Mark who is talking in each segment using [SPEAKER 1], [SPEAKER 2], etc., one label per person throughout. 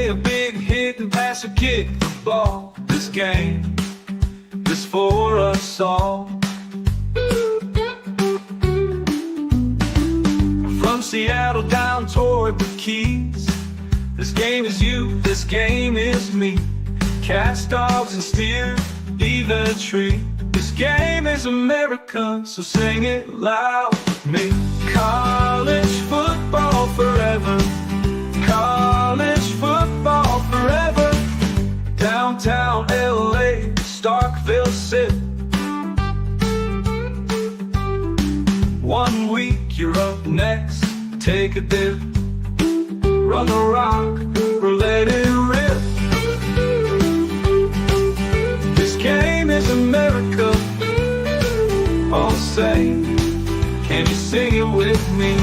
[SPEAKER 1] a big hit and pass a kick the ball. This game is for us all. From Seattle down toward the Keys, this game is you, this game is me. Cats, dogs, and steer, even a tree. This game is America, so sing it loud with me. College football forever. College football forever. Downtown LA, Starkville City. 1 week you're up next, take a dip. Run the rock or let it rip. This game is America. All say, can you sing it with me?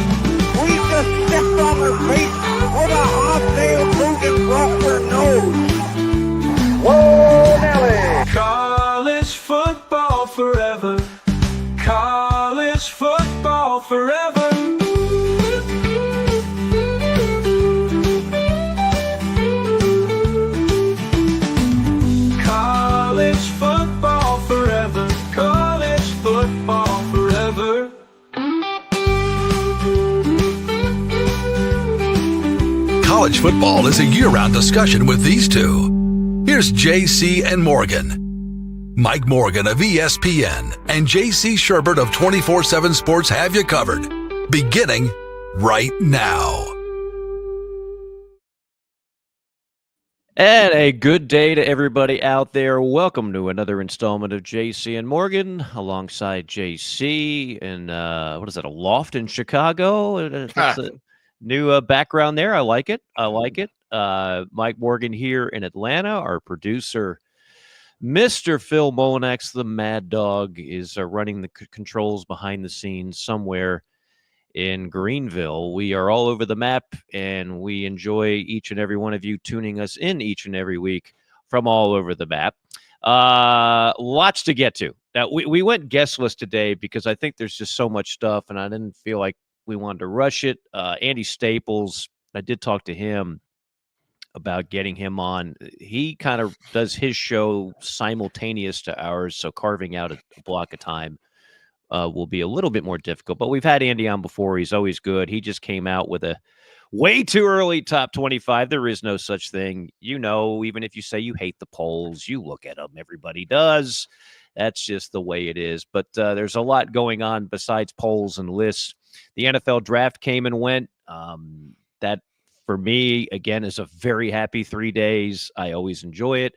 [SPEAKER 2] We just stepped on her face with a hot-tail Logan broke her nose. Whoa, Nelly!
[SPEAKER 1] College football forever. College football forever. College football forever. College football forever.
[SPEAKER 3] College football is a year-round discussion with these two. Here's JC and Morgan. Mike Morgan of ESPN and JC Shurburtt of 24/7 Sports have you covered. Beginning right now.
[SPEAKER 4] And a good day to everybody out there. Welcome to another installment of JC and Morgan alongside JC in, what is that, a loft in Chicago? That's a new background there. I like it. Mike Morgan here in Atlanta. Our producer, Mr. Phil Molinex, the Mad Dog, is running the controls behind the scenes somewhere in Greenville. We are all over the map, and we enjoy each and every one of you tuning us in each and every week from all over the map. Lots to get to. Now, we went guestless today because I think there's just so much stuff, and I didn't feel like we wanted to rush it. Andy Staples, I did talk to him about getting him on. He kind of does his show simultaneous to ours, so carving out a block of time will be a little bit more difficult. But we've had Andy on before. He's always good. He just came out with a way too early top 25. There is no such thing. You know, even if you say you hate the polls, you look at them. Everybody does. That's just the way it is. But there's a lot going on besides polls and lists. The NFL draft came and went. That, for me, again, is a very happy 3 days. I always enjoy it.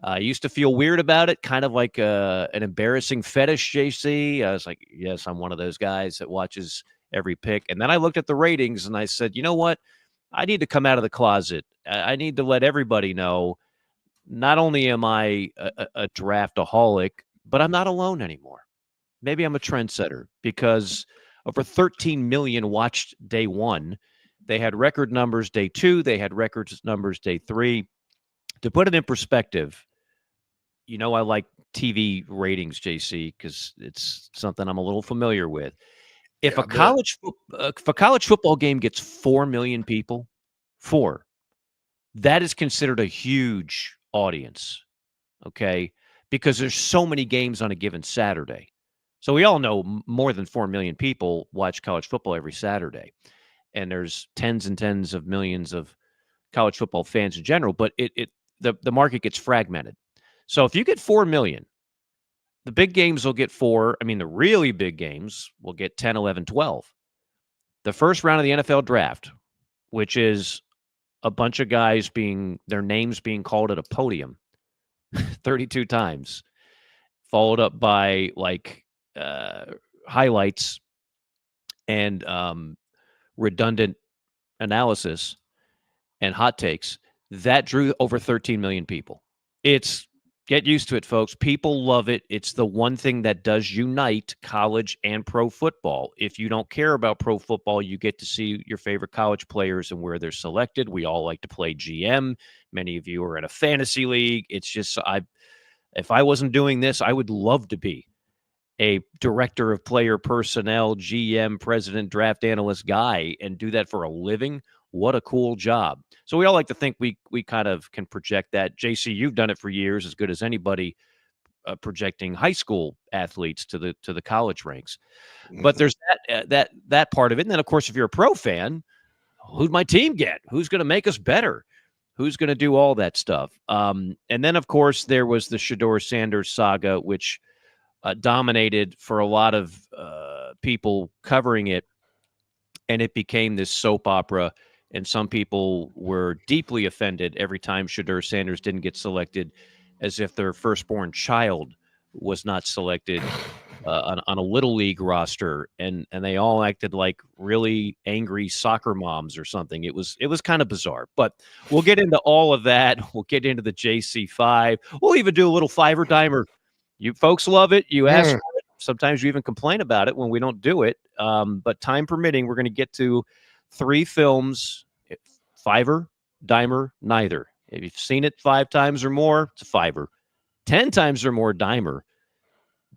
[SPEAKER 4] I used to feel weird about it, kind of like an embarrassing fetish, JC. I was like, yes, I'm one of those guys that watches every pick. And then I looked at the ratings and I said, you know what? I need to come out of the closet. I need to let everybody know, not only am I a draftaholic, but I'm not alone anymore. Maybe I'm a trendsetter, because over 13 million watched day one. They had record numbers day two. They had record numbers day three. To put it in perspective, you know, I like TV ratings, JC, because it's something I'm a little familiar with. If a college football game gets 4 million people, that is considered a huge audience, okay? Because there's so many games on a given Saturday. So we all know more than 4 million people watch college football every Saturday. And there's tens and tens of millions of college football fans in general, but the market gets fragmented. So if you get 4 million, the big games will get 4. I mean, the really big games will get 10, 11, 12. The first round of the NFL draft, which is a bunch of guys their names being called at a podium 32 times, followed up by highlights and redundant analysis and hot takes, that drew over 13 million people. Get used to it, folks. People love it. It's the one thing that does unite college and pro football. If you don't care about pro football, you get to see your favorite college players and where they're selected. We all like to play GM. Many of you are in a fantasy league. It's just, if I wasn't doing this, I would love to be a director of player personnel, GM, president, draft analyst guy, and do that for a living. What a cool job. So we all like to think we kind of can project that. JC, you've done it for years, as good as anybody, projecting high school athletes to the college ranks. But there's that part of it. And then, of course, if you're a pro fan, who'd my team get? Who's going to make us better? Who's going to do all that stuff? And then, of course, there was the Shedeur Sanders saga, which dominated for a lot of people covering it. And it became this soap opera. And some people were deeply offended every time Shedeur Sanders didn't get selected, as if their firstborn child was not selected on a little league roster, and they all acted like really angry soccer moms or something. It was kind of bizarre, but we'll get into all of that. We'll get into the JC5. We'll even do a little fiver dimer. You folks love it. You ask for it. Sometimes you even complain about it when we don't do it. But time permitting, we're going to get to 3 films, fiver, dimer, neither. If you've seen it 5 times or more, it's a fiver. 10 times or more, dimer.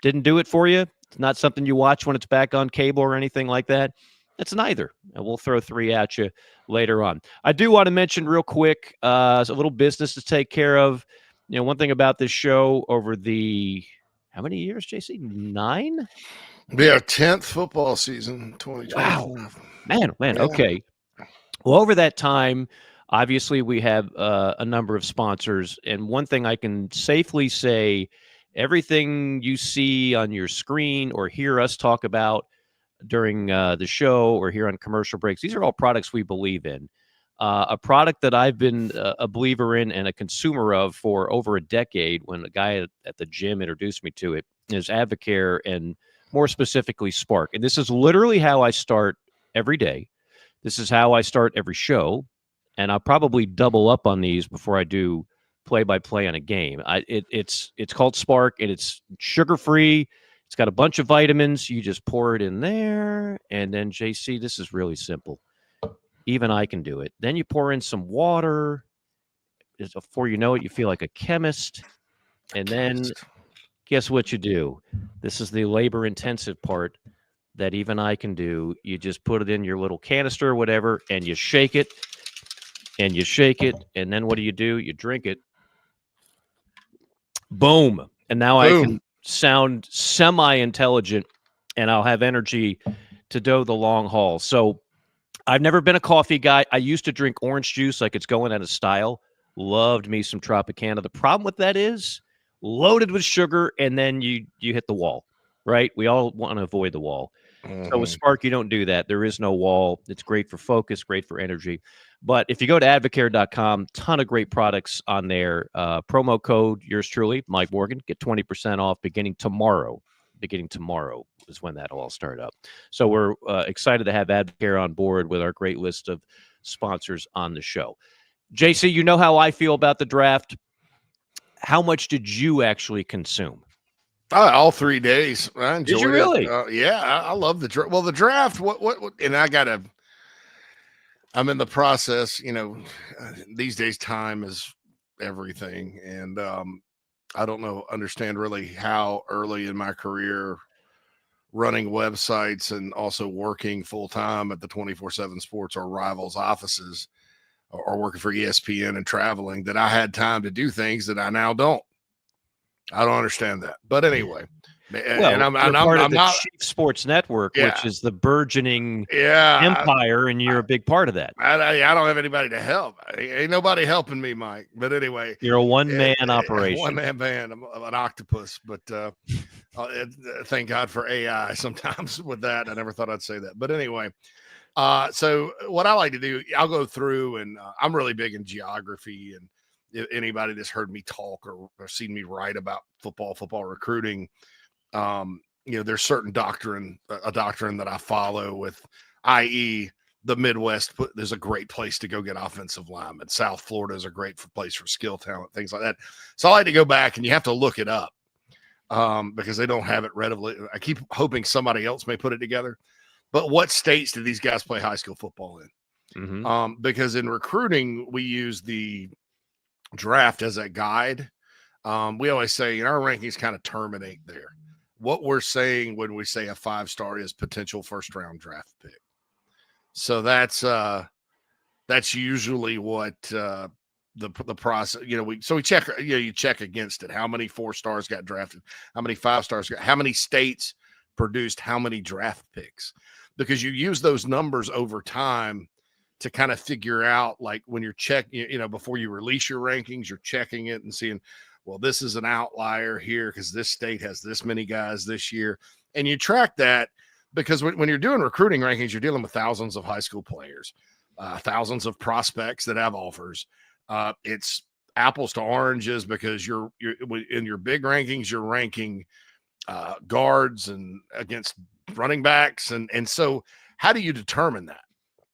[SPEAKER 4] Didn't do it for you? It's not something you watch when it's back on cable or anything like that? It's neither. And we'll throw 3 at you later on. I do want to mention real quick, a little business to take care of. You know, one thing about this show over the, how many years, JC? 9?
[SPEAKER 5] Yeah, 10th football season, 2024.
[SPEAKER 4] Wow. Man,
[SPEAKER 5] Yeah.
[SPEAKER 4] okay. Well, over that time, obviously we have a number of sponsors. And one thing I can safely say, everything you see on your screen or hear us talk about during the show or here on commercial breaks, these are all products we believe in. A product that I've been a believer in and a consumer of for over a decade, when a guy at the gym introduced me to it, is Advocare, and more specifically Spark. And this is literally how I start every day. This is how I start every show. And I'll probably double up on these before I do play-by-play on a game. It's called Spark, and it's sugar-free. It's got a bunch of vitamins. You just pour it in there, and then, JC, this is really simple. Even I can do it. Then you pour in some water. Before you know it, you feel like a chemist. And then guess what you do? This is the labor-intensive part that even I can do. You just put it in your little canister or whatever, and you shake it, and you shake it, and then what do? You drink it. Boom. And now I can sound semi-intelligent, and I'll have energy to go the long haul. So I've never been a coffee guy. I used to drink orange juice like it's going out of style. Loved me some Tropicana. The problem with that is loaded with sugar, and then you hit the wall, right? We all want to avoid the wall. So with Spark, you don't do that. There is no wall. It's great for focus, great for energy. But if you go to advocare.com, ton of great products on there. Promo code, yours truly, Mike Morgan, get 20% off beginning tomorrow. Beginning tomorrow is when that'll all start up. So we're excited to have Advocare on board with our great list of sponsors on the show. JC, you know how I feel about the draft. How much did you actually consume?
[SPEAKER 5] All 3 days. I enjoyed
[SPEAKER 4] Did you really?
[SPEAKER 5] it. Yeah, I love the draft. Well, the draft, what, and I'm in the process, these days time is everything. And I don't understand really how early in my career running websites and also working full time at the 24/7 Sports or Rivals offices or working for ESPN and traveling, that I had time to do things that I now don't. I don't understand that. But anyway,
[SPEAKER 4] and I'm part of the
[SPEAKER 5] not
[SPEAKER 4] Chief Sports Network, which is the burgeoning empire, and you're a big part of that.
[SPEAKER 5] I don't have anybody to help. Ain't nobody helping me, Mike. But anyway,
[SPEAKER 4] you're a one-man operation.
[SPEAKER 5] One-man band. I'm an octopus. But thank God for AI sometimes with that. I never thought I'd say that. But anyway, so what I like to do, I'll go through, and I'm really big in geography, and anybody that's heard me talk or seen me write about football recruiting, there's certain a doctrine that I follow with, i.e. the Midwest. There's a great place to go get offensive linemen. South Florida is a great place for skill talent, things like that. So I like to go back, and you have to look it up because they don't have it readily. I keep hoping somebody else may put it together. But what states do these guys play high school football in? Mm-hmm. Because in recruiting, we use the draft as a guide. We always say our rankings kind of terminate there. What we're saying when we say a 5-star is potential first-round draft pick. So that's that's usually what the process, we check, you check against it. How many 4 stars got drafted? How many 5 stars how many states produced how many draft picks? Because you use those numbers over time to kind of figure out, like when you're before you release your rankings, you're checking it and seeing, well, this is an outlier here because this state has this many guys this year. And you track that because when you're doing recruiting rankings, you're dealing with thousands of high school players, thousands of prospects that have offers. It's apples to oranges because you're in your big rankings, you're ranking guards and against running backs. And so how do you determine that?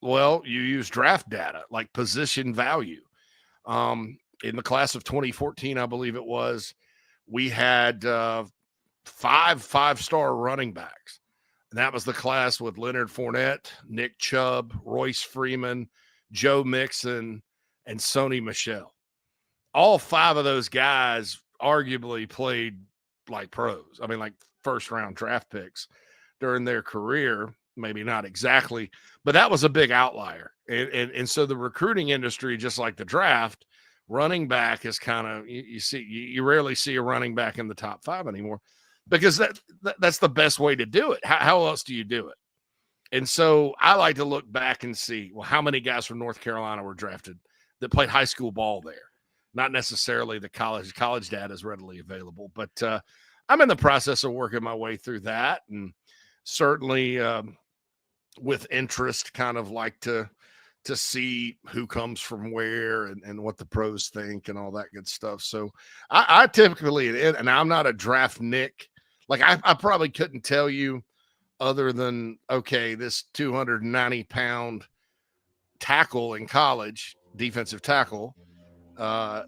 [SPEAKER 5] Well, you use draft data like position value. In the class of 2014, I believe it was, we had 5 5-star running backs. And that was the class with Leonard Fournette, Nick Chubb, Royce Freeman, Joe Mixon, and Sony Michel. All 5 of those guys arguably played like pros. I mean, like first-round draft picks during their career. Maybe not exactly, but that was a big outlier. And so the recruiting industry, just like the draft, running back is kind of, you rarely see a running back in the top 5 anymore because that's the best way to do it. How else do you do it? And so I like to look back and see, well, how many guys from North Carolina were drafted that played high school ball there? Not necessarily the college data is readily available, but I'm in the process of working my way through that. And certainly with interest, kind of like to see who comes from where and what the pros think and all that good stuff. So I typically, and I'm not a draft Nick, like I probably couldn't tell you other than, okay, this 290-pound tackle in college, defensive tackle, could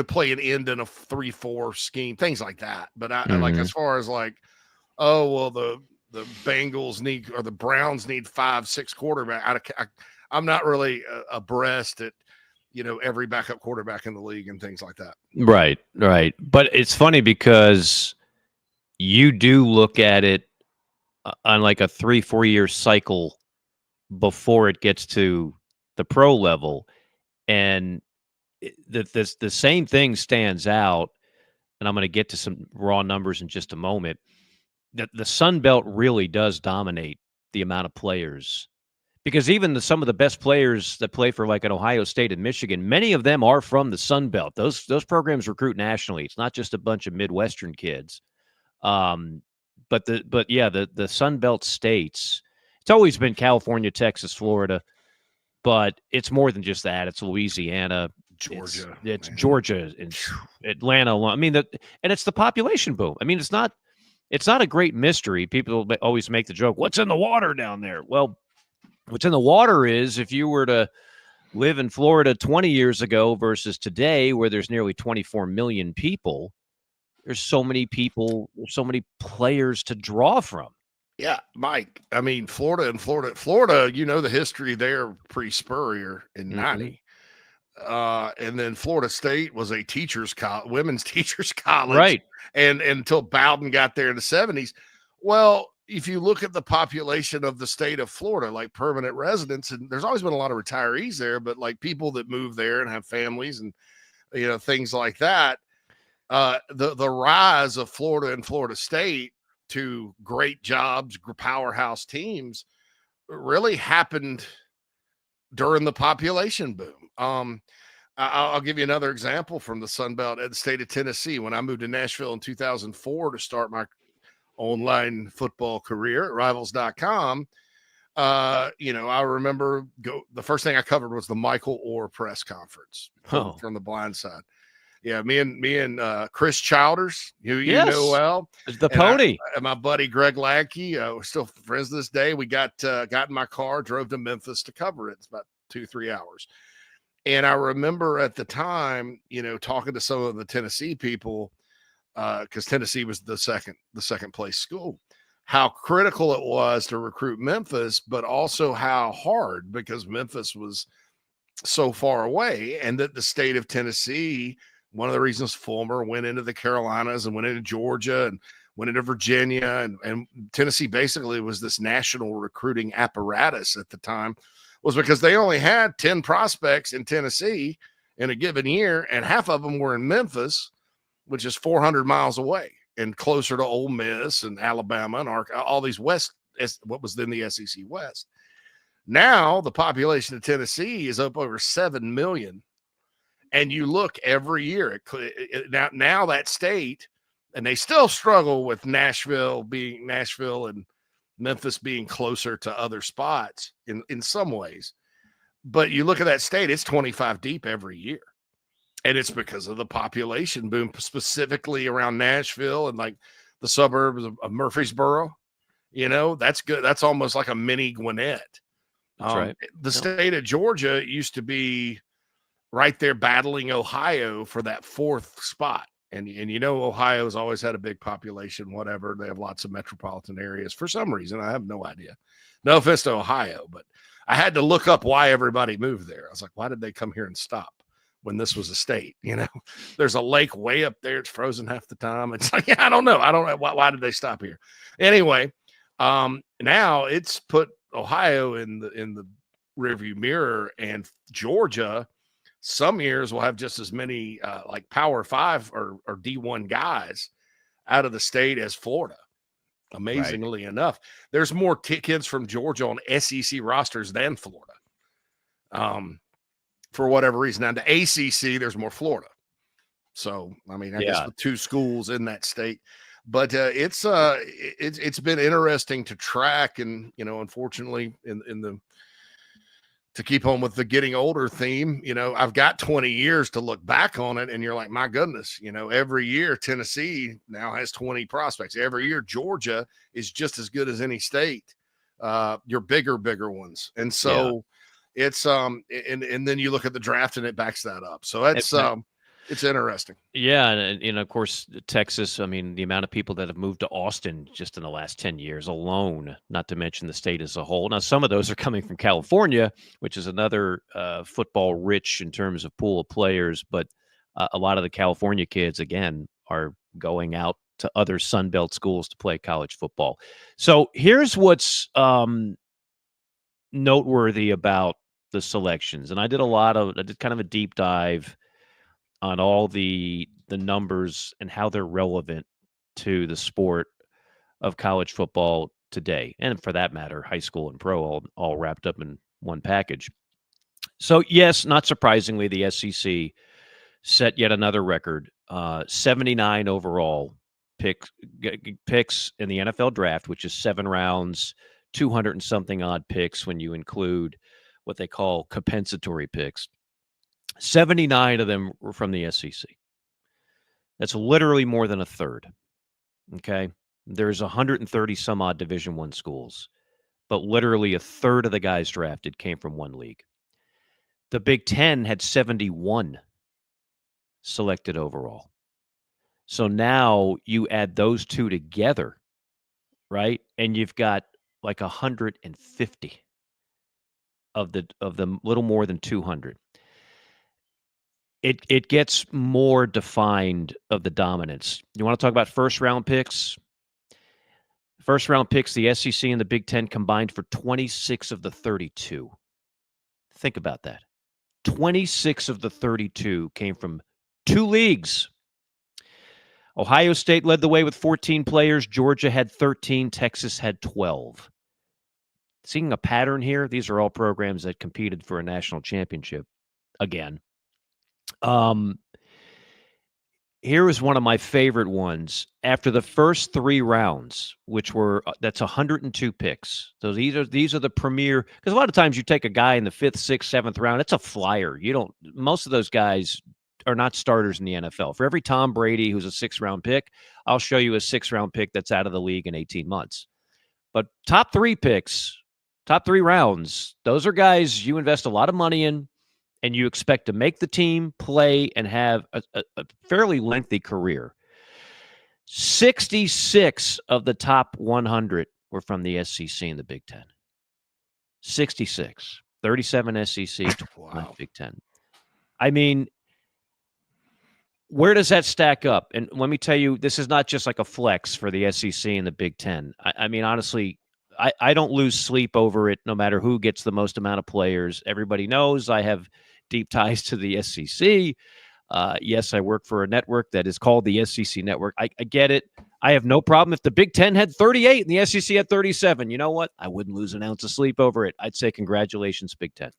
[SPEAKER 5] play an end in a 3-4 scheme, things like that. But I like, as far as like, oh, well, the Bengals need, or the Browns need 5-6 quarterback. I'm not really abreast at, every backup quarterback in the league and things like that.
[SPEAKER 4] Right. But it's funny because you do look at it on like a 3-4 year cycle before it gets to the pro level. And the same thing stands out. And I'm going to get to some raw numbers in just a moment. The Sun Belt really does dominate the amount of players, because even some of the best players that play for like an Ohio State and Michigan, many of them are from the Sun Belt. Those programs recruit nationally. It's not just a bunch of Midwestern kids. But the Sun Belt states, it's always been California, Texas, Florida, but it's more than just that. It's Louisiana,
[SPEAKER 5] Georgia,
[SPEAKER 4] it's Georgia, and Atlanta. I mean, and it's the population boom. I mean, it's not a great mystery. People always make the joke, what's in the water down there? Well, what's in the water is, if you were to live in Florida 20 years ago versus today, where there's nearly 24 million people, there's so many people, there's so many players to draw from.
[SPEAKER 5] Yeah, Mike. I mean, Florida, the history there pre-Spurrier in 90. And then Florida State was a women's teachers college.
[SPEAKER 4] Right.
[SPEAKER 5] And until Bowden got there in the 70s. Well, if you look at the population of the state of Florida, like permanent residents, and there's always been a lot of retirees there, but like people that move there and have families and, things like that, the rise of Florida and Florida State to great jobs, powerhouse teams, really happened during the population boom. I'll give you another example from the Sun Belt at the state of Tennessee. When I moved to Nashville in 2004 to start my online football career at Rivals.com, I remember the first thing I covered was the Michael Orr press conference from the blind side. Yeah, me and Chris Childers, who you know well,
[SPEAKER 4] the pony,
[SPEAKER 5] and my buddy Greg Lackey, we're still friends to this day. We got in my car, drove to Memphis to cover it. It's about 2-3 hours. And I remember at the time, talking to some of the Tennessee people, because Tennessee was the second place school, how critical it was to recruit Memphis, but also how hard, because Memphis was so far away, and that the state of Tennessee, one of the reasons Fulmer went into the Carolinas and went into Georgia and went into Virginia, and Tennessee basically was this national recruiting apparatus at the time. was because they only had 10 prospects in Tennessee in a given year, and half of them were in Memphis, which is 400 miles away and closer to Ole Miss and Alabama and all these what was then the SEC West. Now the population of Tennessee is up over 7 million. And you look every year now that state, and they still struggle with Nashville and Memphis being closer to other spots in some ways. But you look at that state, it's 25 deep every year. And it's because of the population boom, specifically around Nashville and like the suburbs of Murfreesboro. That's good. That's almost like a mini Gwinnett.
[SPEAKER 4] That's right.
[SPEAKER 5] The state of Georgia used to be right there battling Ohio for that fourth spot. And Ohio's always had a big population, whatever. They have lots of metropolitan areas for some reason. I have no idea. No offense to Ohio, but I had to look up why everybody moved there. I was like, why did they come here and stop when this was a state? There's a lake way up there. It's frozen half the time. It's like, I don't know. Why did they stop here? Anyway, now it's put Ohio in the rearview mirror, and Georgia some years will have just as many like Power 5 or D1 guys out of the state as Florida. Amazingly enough, there's more kids from Georgia on SEC rosters than Florida. For whatever reason, now the ACC, there's more Florida. So I guess with 2 schools in that state, but it's been interesting to track, and unfortunately to keep on with the getting older theme, I've got 20 years to look back on it, and you're like, my goodness, every year Tennessee now has 20 prospects. Every year Georgia is just as good as any state, your bigger ones. And so it's and then you look at the draft and it backs that up. So it's interesting.
[SPEAKER 4] Yeah, and of course, Texas, the amount of people that have moved to Austin just in the last 10 years alone, not to mention the state as a whole. Now, some of those are coming from California, which is another football rich in terms of pool of players, but a lot of the California kids, again, are going out to other Sun Belt schools to play college football. So here's what's noteworthy about the selections. And I did kind of a deep dive on all the numbers and how they're relevant to the sport of college football today. And for that matter, high school and pro all wrapped up in one package. So yes, not surprisingly, the SEC set yet another record, 79 overall picks in the NFL draft, which is 7 rounds, 200 and something odd picks when you include what they call compensatory picks. 79 of them were from the SEC. That's literally more than a third. Okay. There's 130 some odd Division I schools, but literally a third of the guys drafted came from one league. The Big Ten had 71 selected overall. So now you add those two together, right? And you've got like 150 of the little more than 200. It gets more defined of the dominance. You want to talk about first-round picks? First-round picks, the SEC and the Big Ten combined for 26 of the 32. Think about that. 26 of the 32 came from 2 leagues. Ohio State led the way with 14 players. Georgia had 13. Texas had 12. Seeing a pattern here, these are all programs that competed for a national championship again. Here was one of my favorite ones. After the first 3 rounds, that's 102 picks. So these are the premier, because a lot of times you take a guy in the 5th, 6th, 7th round, it's a flyer. Most of those guys are not starters in the NFL. For every Tom Brady who's a 6th-round pick, I'll show you a 6th-round pick that's out of the league in 18 months. But top 3 picks, top 3 rounds, those are guys you invest a lot of money in, and you expect to make the team, play, and have a fairly lengthy career. 66 of the top 100 were from the SEC and the Big Ten. 66. 37 SEC, 29
[SPEAKER 5] Wow.
[SPEAKER 4] Big Ten. Where does that stack up? And let me tell you, this is not just like a flex for the SEC and the Big Ten. Honestly, I don't lose sleep over it no matter who gets the most amount of players. Everybody knows I have deep ties to the SEC. Yes, I work for a network that is called the SEC Network. I get it. I have no problem if the Big Ten had 38 and the SEC had 37. You know what? I wouldn't lose an ounce of sleep over it. I'd say congratulations, Big Ten.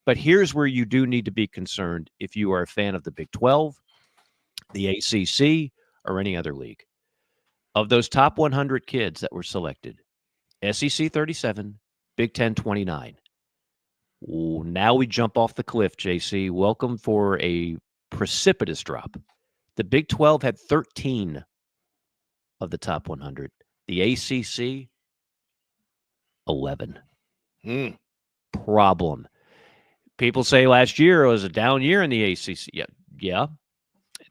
[SPEAKER 4] But here's where you do need to be concerned if you are a fan of the Big 12, the ACC, or any other league. Of those top 100 kids that were selected, SEC 37, Big Ten 29. Ooh, now we jump off the cliff, JC. Welcome for a precipitous drop. The Big 12 had 13 of the top 100. The ACC, 11. Problem. People say last year was a down year in the ACC. Yeah.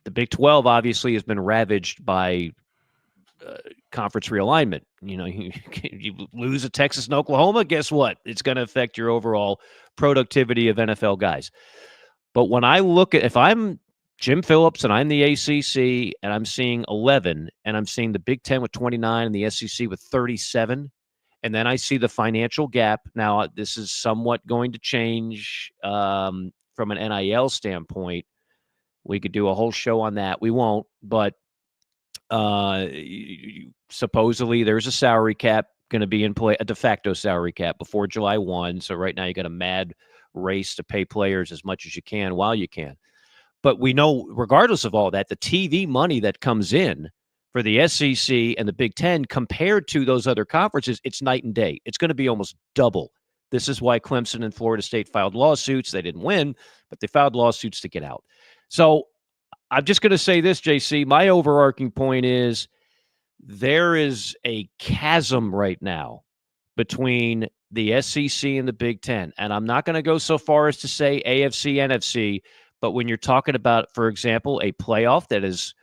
[SPEAKER 4] The Big 12 obviously has been ravaged by conference realignment. You lose a Texas and Oklahoma, guess what? It's going to affect your overall productivity of NFL guys. But when I look at, if I'm Jim Phillips and I'm the ACC and I'm seeing 11 and I'm seeing the Big 10 with 29 and the SEC with 37, and then I see the financial gap. Now, this is somewhat going to change from an NIL standpoint. We could do a whole show on that. We won't, but supposedly there's a salary cap going to be in play, a de facto salary cap before July 1. So right now you got a mad race to pay players as much as you can while you can. But we know, regardless of all that, the TV money that comes in for the SEC and the Big Ten compared to those other conferences, it's night and day. It's going to be almost double. This is why Clemson and Florida State filed lawsuits. They didn't win, but they filed lawsuits to get out. So I'm just going to say this, JC. My overarching point is there is a chasm right now between the SEC and the Big Ten. And I'm not going to go so far as to say AFC, NFC, but when you're talking about, for example, a playoff that is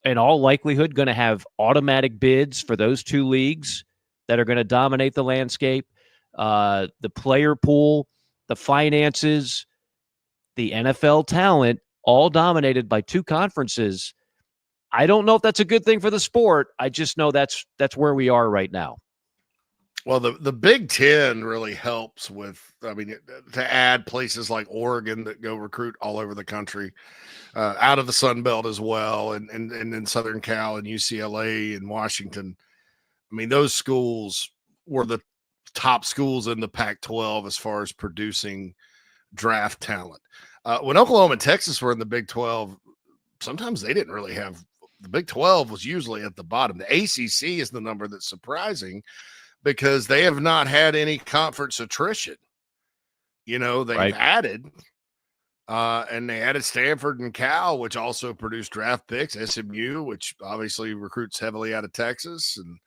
[SPEAKER 4] in all likelihood going to have automatic bids for those two leagues that are going to dominate the landscape, the player pool, the finances, the NFL talent, all dominated by two conferences. I don't know if that's a good thing for the sport. I just know that's where we are right now.
[SPEAKER 5] Well, the Big Ten really helps with, to add places like Oregon that go recruit all over the country, out of the Sun Belt as well, and in Southern Cal and UCLA and Washington. Those schools were the top schools in the Pac-12 as far as producing draft talent. When Oklahoma and Texas were in the Big 12, sometimes they didn't really have – the Big 12 was usually at the bottom. The ACC is the number that's surprising because they have not had any conference attrition. They've added and they added Stanford and Cal, which also produced draft picks, SMU, which obviously recruits heavily out of Texas. And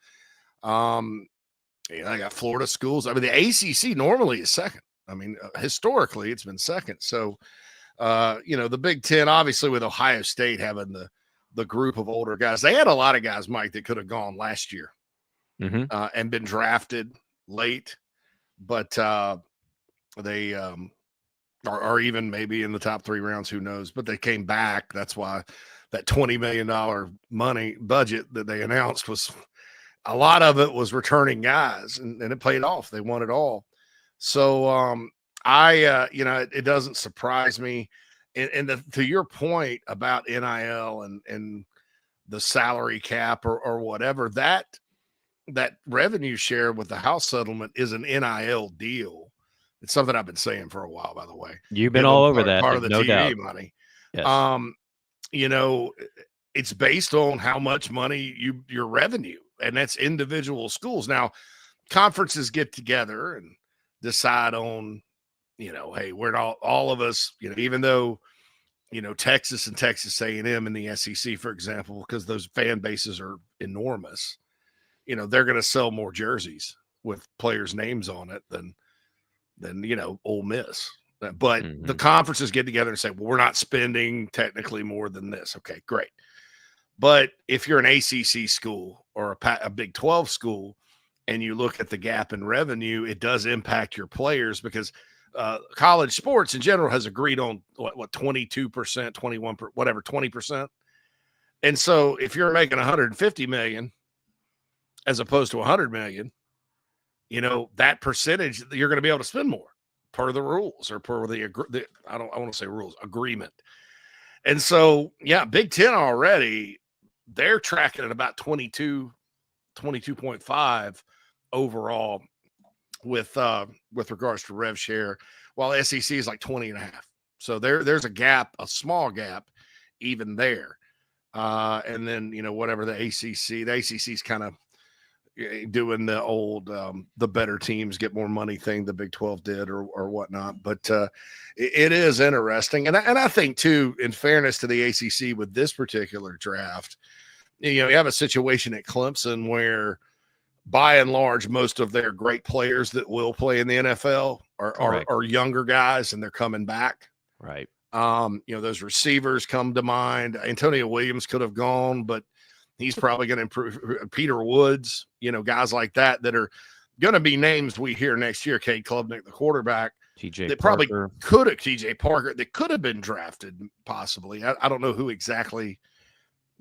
[SPEAKER 5] I got Florida schools. The ACC normally is second. Historically it's been second. So, the Big Ten, obviously with Ohio State having the group of older guys, they had a lot of guys, Mike, that could have gone last year and been drafted late, but they are even maybe in the top 3 rounds, who knows, but they came back. That's why that $20 million money budget that they announced was a lot of it was returning guys, and it paid off. They won it all. So it doesn't surprise me. And to your point about NIL and the salary cap or whatever, that revenue share with the House settlement is an NIL deal. It's something I've been saying for a while, by the way.
[SPEAKER 4] You've been all over that.
[SPEAKER 5] Part of the
[SPEAKER 4] no
[SPEAKER 5] TV
[SPEAKER 4] doubt.
[SPEAKER 5] money.
[SPEAKER 4] Yes.
[SPEAKER 5] It's based on how much money your revenue, and that's individual schools. Now, conferences get together and decide on, hey, we're all of us, even though, Texas and Texas A&M and the SEC, for example, because those fan bases are enormous, they're going to sell more jerseys with players' names on it than Ole Miss. But the conferences get together and say, well, we're not spending technically more than this. Okay, great. But if you're an ACC school or a Big 12 school and you look at the gap in revenue, it does impact your players because college sports in general has agreed on what 22%, 21%, whatever, 20%. And so if you're making $150 million as opposed to $100 million, that percentage, you're going to be able to spend more per the rules or per I want to say rules, agreement. And so, yeah, Big Ten already, they're tracking at about 22.5 overall with regards to rev share, while SEC is like 20.5. So there's a gap, a small gap even there. And then, whatever the ACC's kind of doing the old the better teams get more money thing the Big 12 did or whatnot. But it is interesting. And I think, too, in fairness to the ACC with this particular draft, you have a situation at Clemson where, by and large, most of their great players that will play in the NFL are younger guys, and they're coming back.
[SPEAKER 4] Right.
[SPEAKER 5] Those receivers come to mind. Antonio Williams could have gone, but he's probably going to improve. Peter Woods, guys like that are going to be names we hear next year. Cade Klubnik, the quarterback,
[SPEAKER 4] TJ
[SPEAKER 5] probably
[SPEAKER 4] Parker.
[SPEAKER 5] could have TJ Parker that could have been drafted possibly. I don't know who exactly.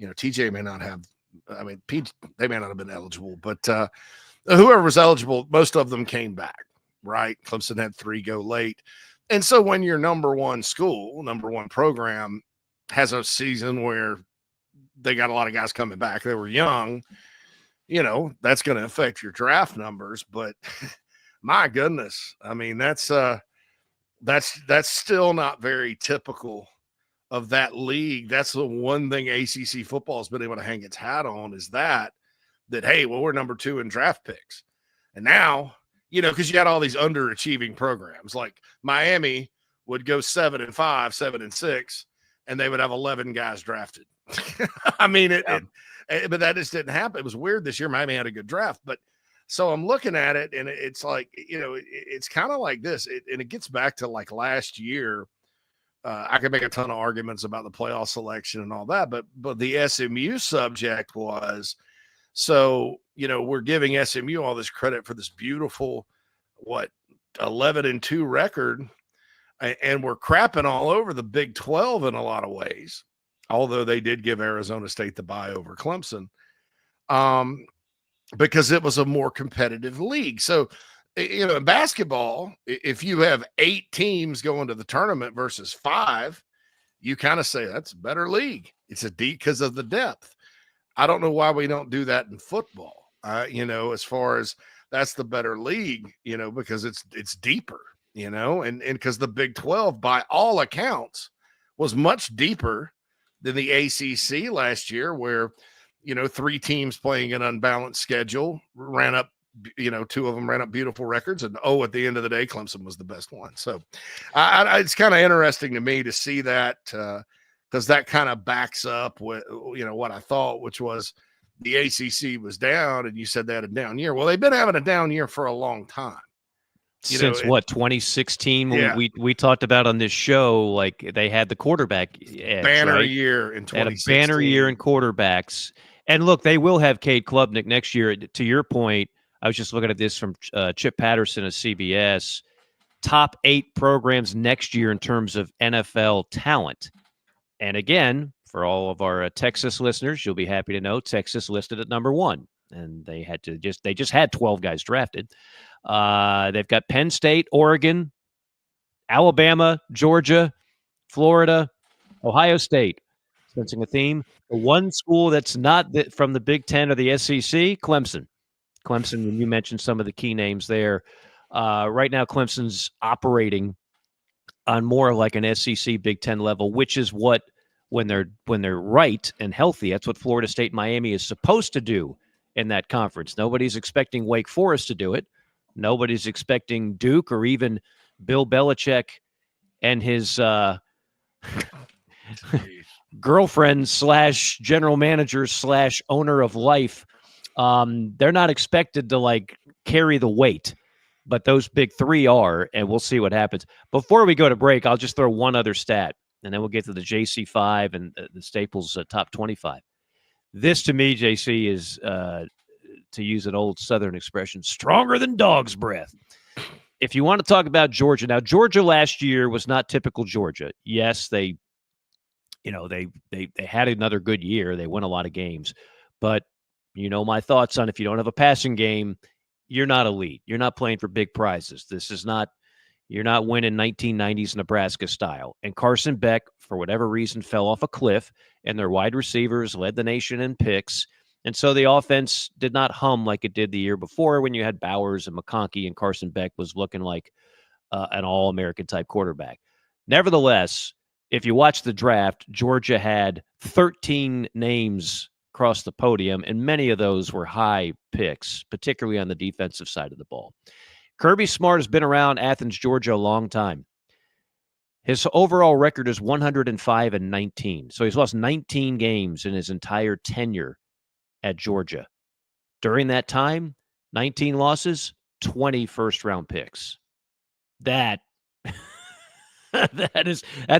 [SPEAKER 5] TJ may not have. I mean, they may not have been eligible, but whoever was eligible, most of them came back. Right? Clemson had 3 go late, and so when your number one program has a season where they got a lot of guys coming back, they were young, that's going to affect your draft numbers. But my goodness, I mean, that's still not very typical of that league. That's the one thing ACC football has been able to hang its hat on, is that hey, well, we're number 2 in draft picks. And now, because you had all these underachieving programs, like Miami would go 7-5, 7-6, and they would have 11 guys drafted. I mean, but that just didn't happen. It was weird this year. Miami had a good draft, but so I'm looking at it, and it's like, it's kind of like this, and it gets back to like last year. I could make a ton of arguments about the playoff selection and all that, but the SMU subject was, so, we're giving SMU all this credit for this beautiful, 11-2 record, and we're crapping all over the Big 12 in a lot of ways, although they did give Arizona State the bye over Clemson, because it was a more competitive league. So, in basketball, if you have 8 teams going to the tournament versus 5, you kind of say that's a better league. It's a deep because of the depth. I don't know why we don't do that in football. As far as that's the better league, because it's deeper, and because the Big 12, by all accounts, was much deeper than the ACC last year, where 3 teams playing an unbalanced schedule ran up. 2 of them ran up beautiful records, and at the end of the day, Clemson was the best one. So it's kind of interesting to me to see that, because that kind of backs up what I thought, which was the ACC was down, and you said they had a down year. Well, they've been having a down year for a long time.
[SPEAKER 4] Since 2016, yeah. we talked about on this show, like they had the quarterback edge,
[SPEAKER 5] banner year in 2016.
[SPEAKER 4] They had a banner year in quarterbacks. And look, they will have Cade Klubnik next year. To your point, I was just looking at this from Chip Patterson of CBS. Top 8 programs next year in terms of NFL talent. And again, for all of our Texas listeners, you'll be happy to know Texas listed at number 1. And they just had 12 guys drafted. They've got Penn State, Oregon, Alabama, Georgia, Florida, Ohio State. Sensing a theme. The one school that's not from the Big Ten or the SEC, Clemson. Clemson, when you mentioned some of the key names there, right now Clemson's operating on more like an SEC Big Ten level, which is what, when they're right and healthy, that's what Florida State and Miami is supposed to do in that conference. Nobody's expecting Wake Forest to do it. Nobody's expecting Duke or even Bill Belichick and his girlfriend / general manager / owner of life. They're not expected to carry the weight, but those big 3 are, and we'll see what happens. Before we go to break, I'll just throw one other stat, and then we'll get to the JC5 and the Staples top 25. This, to me, JC, is, to use an old Southern expression, stronger than dog's breath. If you want to talk about Georgia, now Georgia last year was not typical Georgia. Yes, they had another good year. They won a lot of games, but my thoughts on, if you don't have a passing game, you're not elite. You're not playing for big prizes. This is not, you're not winning 1990s Nebraska style. And Carson Beck, for whatever reason, fell off a cliff, and their wide receivers led the nation in picks. And so the offense did not hum like it did the year before when you had Bowers and McConkey, and Carson Beck was looking like an all-American type quarterback. Nevertheless, if you watch the draft, Georgia had 13 names across the podium, and many of those were high picks, particularly on the defensive side of the ball. Kirby Smart has been around Athens, Georgia a long time. His overall record is 105-19. So he's lost 19 games in his entire tenure at Georgia. During that time, 19 losses, 20 first-round picks. That's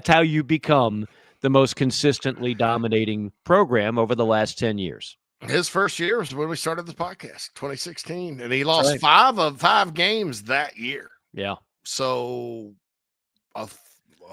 [SPEAKER 4] how you become the most consistently dominating program over the last 10 years.
[SPEAKER 5] His first year was when we started the podcast, 2016, and he lost 5 of 5 games that year.
[SPEAKER 4] Yeah.
[SPEAKER 5] So a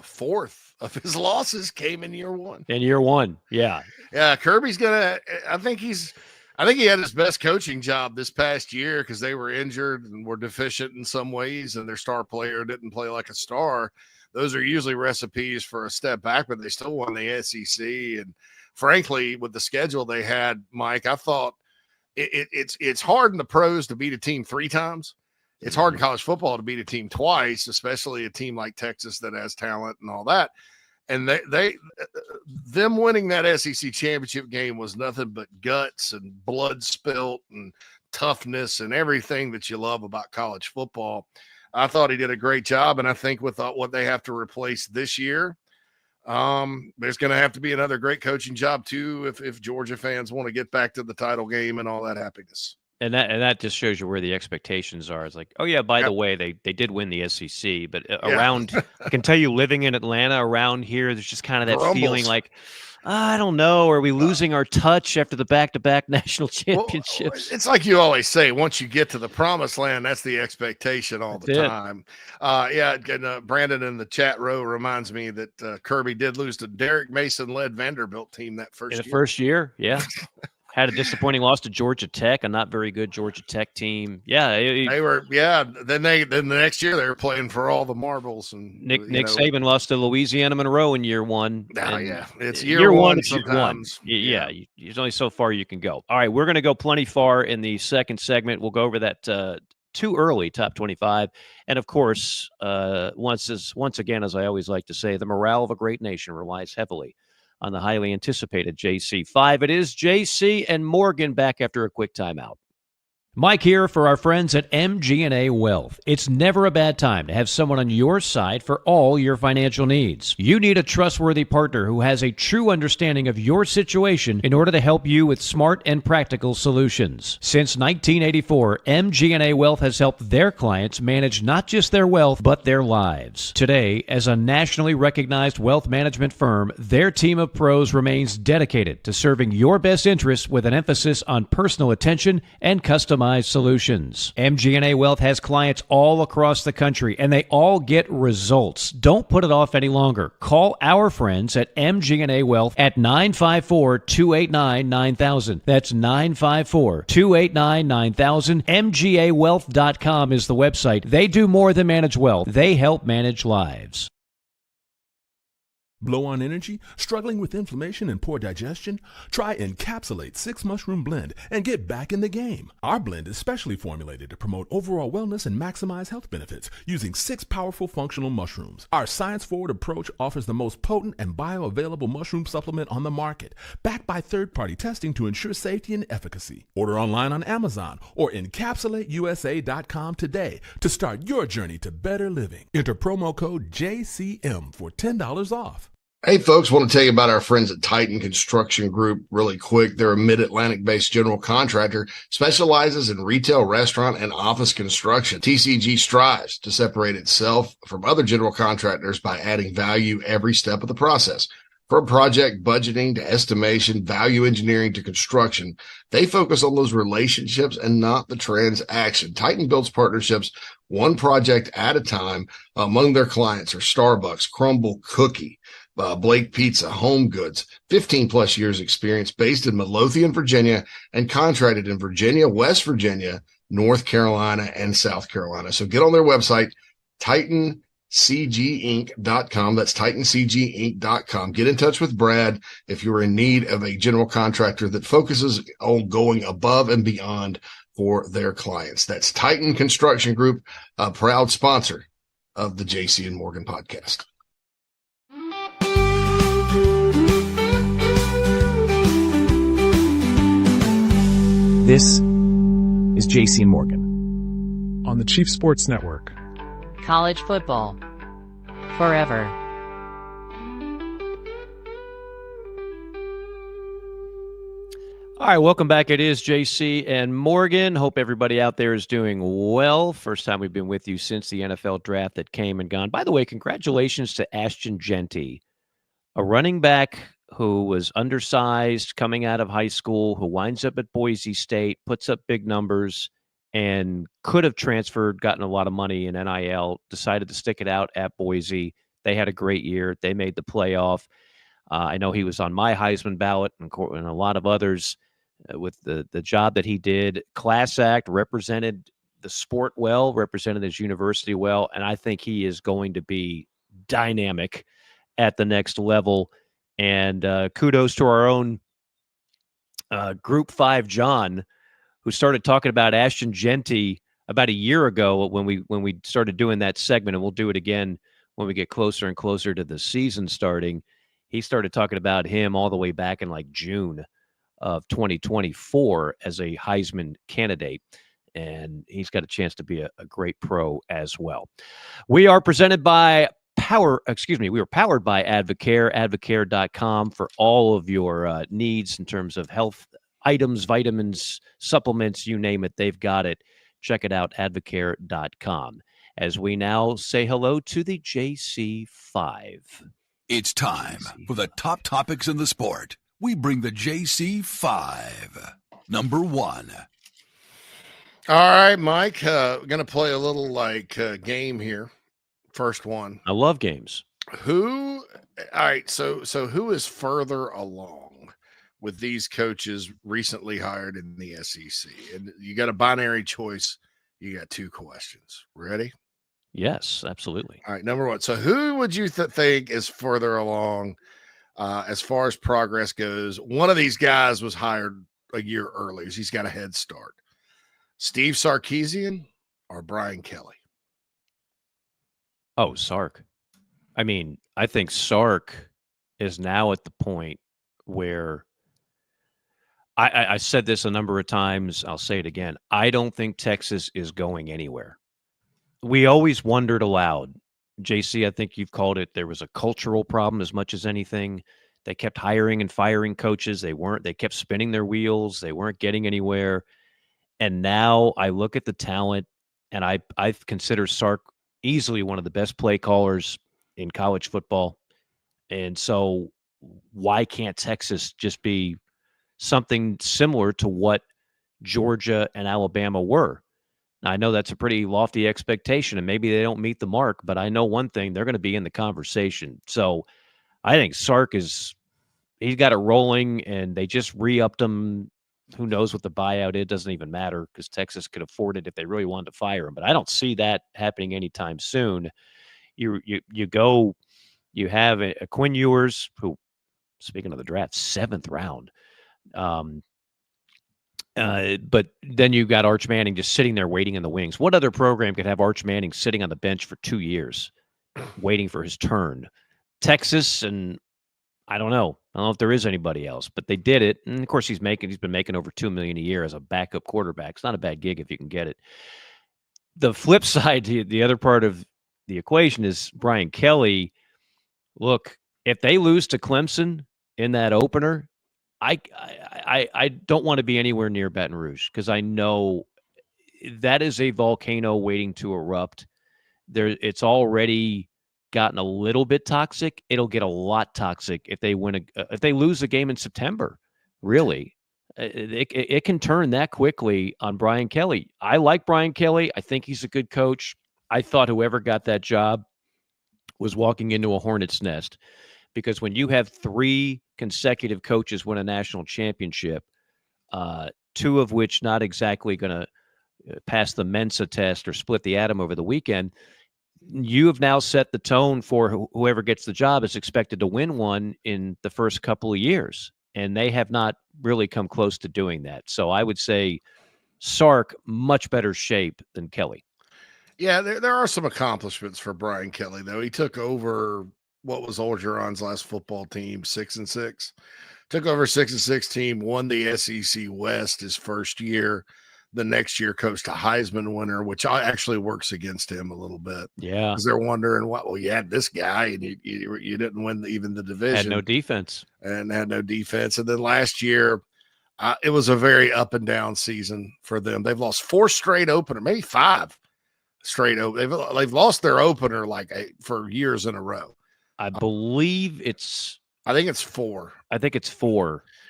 [SPEAKER 5] fourth of his losses came in year one.
[SPEAKER 4] In year one, yeah.
[SPEAKER 5] Yeah, Kirby's I think he had his best coaching job this past year because they were injured and were deficient in some ways, and their star player didn't play like a star. Those are usually recipes for a step back, but they still won the SEC. And frankly, with the schedule they had, Mike, I thought it's hard in the pros to beat a team 3 times. It's hard in college football to beat a team twice, especially a team like Texas that has talent and all that. And them winning that SEC championship game was nothing but guts and blood spilt and toughness and everything that you love about college football. I thought he did a great job, and I think with what they have to replace this year, there's going to have to be another great coaching job too if Georgia fans want to get back to the title game and all that happiness.
[SPEAKER 4] And that just shows you where the expectations are. It's like, oh yeah, by the way, they did win the SEC, but around, I can tell you, living in Atlanta, around here, there's just kind of that feeling like, I don't know, are we losing our touch after the back-to-back national championships?
[SPEAKER 5] Well, it's like you always say, once you get to the promised land, that's the expectation all the time. Brandon in the chat row reminds me that Kirby did lose to Derek Mason-led Vanderbilt team that first year.
[SPEAKER 4] Yeah. Had a disappointing loss to Georgia Tech, a not very good Georgia Tech team. Yeah,
[SPEAKER 5] they were. Yeah, then the next year they were playing for all the marbles. And
[SPEAKER 4] Nick Saban lost to Louisiana Monroe in year one.
[SPEAKER 5] It's year one.
[SPEAKER 4] It's sometimes. Yeah, there's only so far you can go. All right, we're going to go plenty far in the second segment. We'll go over that too early top 25, and of course, once again, as I always like to say, the morale of a great nation relies heavily on the highly anticipated JC5. It is JC and Morgan back after a quick timeout. Mike here for our friends at MG&A Wealth. It's never a bad time to have someone on your side for all your financial needs. You need a trustworthy partner who has a true understanding of your situation in order to help you with smart and practical solutions. Since 1984, MG&A Wealth has helped their clients manage not just their wealth, but their lives. Today, as a nationally recognized wealth management firm, their team of pros remains dedicated to serving your best interests with an emphasis on personal attention and customized solutions. MG&A Wealth has clients all across the country, and they all get results. Don't put it off any longer. Call our friends at MG&A Wealth at 954-289-9000. That's 954-289-9000. MGAwealth.com is the website. They do more than manage wealth. They help manage lives.
[SPEAKER 6] Blow on energy? Struggling with inflammation and poor digestion? Try Encapsulate 6-Mushroom Blend and get back in the game. Our blend is specially formulated to promote overall wellness and maximize health benefits using 6 powerful functional mushrooms. Our science-forward approach offers the most potent and bioavailable mushroom supplement on the market, backed by third-party testing to ensure safety and efficacy. Order online on Amazon or encapsulateusa.com today to start your journey to better living. Enter promo code JCM for $10 off.
[SPEAKER 5] Hey, folks, want to tell you about our friends at Titan Construction Group really quick. They're a mid-Atlantic-based general contractor, specializes in retail, restaurant, and office construction. TCG strives to separate itself from other general contractors by adding value every step of the process. From project budgeting to estimation, value engineering to construction, they focus on those relationships and not the transaction. Titan builds partnerships one project at a time. Among their clients are Starbucks, Crumble Cookie, Blake Pizza, Home Goods, 15 plus years experience, based in Midlothian, Virginia, and contracted in Virginia, West Virginia, North Carolina, and South Carolina. So get on their website, TitanCGinc.com. That's TitanCGinc.com. Get in touch with Brad if you're in need of a general contractor that focuses on going above and beyond for their clients. That's Titan Construction Group, a proud sponsor of the JC and Morgan podcast.
[SPEAKER 7] This is JC and Morgan on the Chief Sports Network.
[SPEAKER 8] College football forever.
[SPEAKER 4] All right, welcome back. It is JC and Morgan. Hope everybody out there is doing well. First time we've been with you since the NFL draft that came and gone. By the way, congratulations to Ashton Jeanty, a running back who was undersized coming out of high school, who winds up at Boise State, puts up big numbers, and could have transferred, gotten a lot of money in NIL, decided to stick it out at Boise. They had a great year. They made the playoff. I know he was on my Heisman ballot and a lot of others with the job that he did. Class act, represented the sport well, represented his university well, and I think he is going to be dynamic at the next level. And kudos to our own Group 5 John, who started talking about Ashton Jeanty about a year ago when we started doing that segment, and we'll do it again when we get closer and closer to the season starting. He started talking about him all the way back in like June of 2024 as a Heisman candidate, and he's got a chance to be a great pro as well. We are presented by we are powered by Advocare, advocare.com for all of your needs in terms of health items, vitamins, supplements, you name it, they've got it. Check it out, advocare.com. As we now say hello to the JC5.
[SPEAKER 3] It's time for the top topics in the sport. We bring the JC5. Number 1.
[SPEAKER 5] All right, Mike, we're going to play a little game here. First one.
[SPEAKER 4] I love games.
[SPEAKER 5] All right, so who is further along with these coaches recently hired in the SEC? And you got a binary choice. You got 2 questions. Ready?
[SPEAKER 4] Yes, absolutely.
[SPEAKER 5] All right, number 1. So who would you think is further along as far as progress goes? One of these guys was hired a year earlier. So he's got a head start. Steve Sarkisian or Brian Kelly?
[SPEAKER 4] Oh, Sark. I mean, I think Sark is now at the point where I said this a number of times. I'll say it again. I don't think Texas is going anywhere. We always wondered aloud. JC, I think you've called it, there was a cultural problem as much as anything. They kept hiring and firing coaches. They kept spinning their wheels. They weren't getting anywhere. And now I look at the talent, and I consider Sark easily one of the best play callers in college football. And so why can't Texas just be something similar to what Georgia and Alabama were? Now, I know that's a pretty lofty expectation, and maybe they don't meet the mark, but I know one thing, they're going to be in the conversation. So I think Sark he's got it rolling, and they just re-upped him. Who knows what the buyout is? It doesn't even matter because Texas could afford it if they really wanted to fire him. But I don't see that happening anytime soon. You have a Quinn Ewers, who, speaking of the draft, 7th round. But then you got Arch Manning just sitting there waiting in the wings. What other program could have Arch Manning sitting on the bench for 2 years waiting for his turn? Texas, and I don't know if there is anybody else, but they did it. And of course he's been making over $2 million a year as a backup quarterback. It's not a bad gig if you can get it. The flip side, the other part of the equation is Brian Kelly. Look, if they lose to Clemson in that opener, I don't want to be anywhere near Baton Rouge because I know that is a volcano waiting to erupt. It's already gotten a little bit toxic. It'll get a lot toxic if they if they lose a game in September. Really, it can turn that quickly on Brian Kelly. I like Brian Kelly. I think he's a good coach. I thought whoever got that job was walking into a hornet's nest, because when you have 3 consecutive coaches win a national championship, 2 of which not exactly going to passed the Mensa test or split the atom over the weekend. You have now set the tone for whoever gets the job is expected to win one in the first couple of years, and they have not really come close to doing that. So I would say Sark, much better shape than Kelly.
[SPEAKER 5] Yeah, there are some accomplishments for Brian Kelly, though. He took over what was Orgeron's last football team, 6-6. Took over 6-6 team, won the SEC West his first year. The next year, coached a Heisman winner, which actually works against him a little bit.
[SPEAKER 4] Yeah,
[SPEAKER 5] because they're wondering, well, you had this guy and you didn't win even the division.
[SPEAKER 4] had no defense.
[SPEAKER 5] And then last year, it was a very up and down season for them. They've lost 4 straight opener, maybe 5 straight open. They've lost their opener for years in a row.
[SPEAKER 4] I believe
[SPEAKER 5] I think it's 4.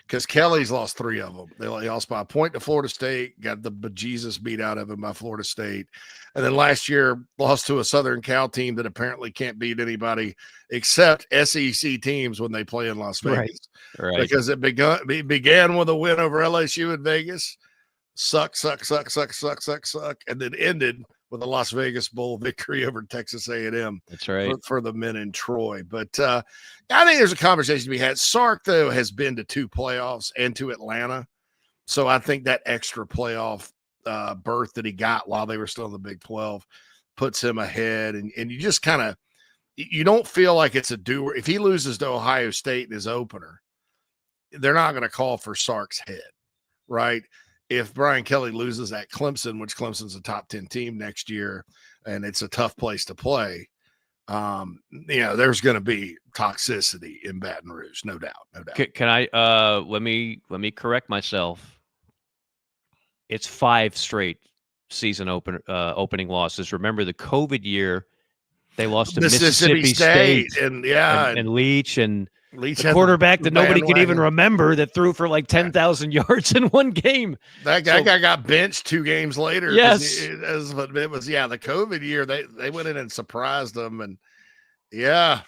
[SPEAKER 4] Because
[SPEAKER 5] Kelly's lost 3 of them. They lost by a point to Florida State, got the bejesus beat out of him by Florida State. And then last year lost to a Southern Cal team that apparently can't beat anybody except SEC teams when they play in Las Vegas.
[SPEAKER 4] Right.
[SPEAKER 5] Because it began with a win over LSU in Vegas. Suck. And then ended with a Las Vegas Bowl victory over Texas A&M.
[SPEAKER 4] That's right.
[SPEAKER 5] For the men in Troy. But I think there's a conversation to be had. Sark, though, has been to 2 playoffs and to Atlanta. So I think that extra playoff berth that he got while they were still in the Big 12 puts him ahead. And you just kind of – you don't feel like it's a doer. If he loses to Ohio State in his opener, they're not going to call for Sark's head, right? If Brian Kelly loses at Clemson, which Clemson's a top 10 team next year, and it's a tough place to play, there's going to be toxicity in Baton Rouge, no doubt.
[SPEAKER 4] Can I let me correct myself. It's 5 straight season opening losses. Remember the COVID year, they lost to Mississippi State
[SPEAKER 5] and
[SPEAKER 4] Leach and
[SPEAKER 5] Leach
[SPEAKER 4] the quarterback that nobody could even remember that threw for like 10,000 yards in one game.
[SPEAKER 5] That guy got benched 2 games later.
[SPEAKER 4] Yes.
[SPEAKER 5] But it was, the COVID year. They went in and surprised them. And yeah.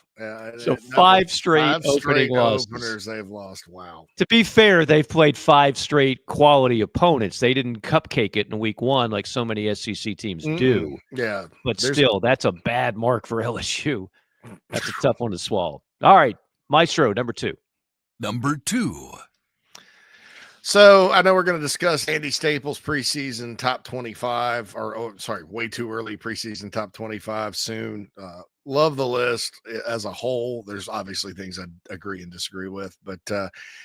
[SPEAKER 4] So 5 straight opening losses.
[SPEAKER 5] Openers they've lost. Wow.
[SPEAKER 4] To be fair, they've played 5 straight quality opponents. They didn't cupcake it in week 1 like so many SEC teams do.
[SPEAKER 5] Yeah.
[SPEAKER 4] But still, that's a bad mark for LSU. That's a tough one to swallow. All right. Maestro, number 2.
[SPEAKER 3] Number 2.
[SPEAKER 5] So I know we're going to discuss Andy Staples preseason top 25, way too early preseason top 25 soon. Love the list as a whole. There's obviously things I agree and disagree with, but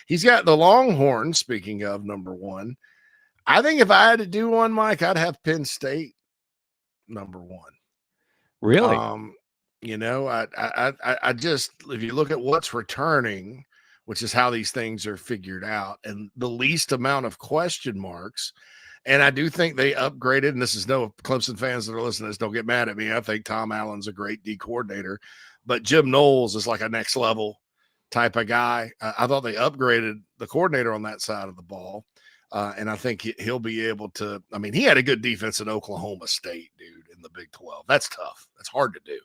[SPEAKER 5] he's got the Longhorns, speaking of number 1. I think if I had to do one, Mike, I'd have Penn State number 1.
[SPEAKER 4] Really?
[SPEAKER 5] I just, if you look at what's returning, which is how these things are figured out, and the least amount of question marks. And I do think they upgraded, and this is no Clemson fans that are listening to this, don't get mad at me. I think Tom Allen's a great D coordinator, but Jim Knowles is like a next level type of guy. I thought they upgraded the coordinator on that side of the ball. And I think he'll be able to, he had a good defense at Oklahoma State, dude, in the Big 12. That's tough. That's hard to do.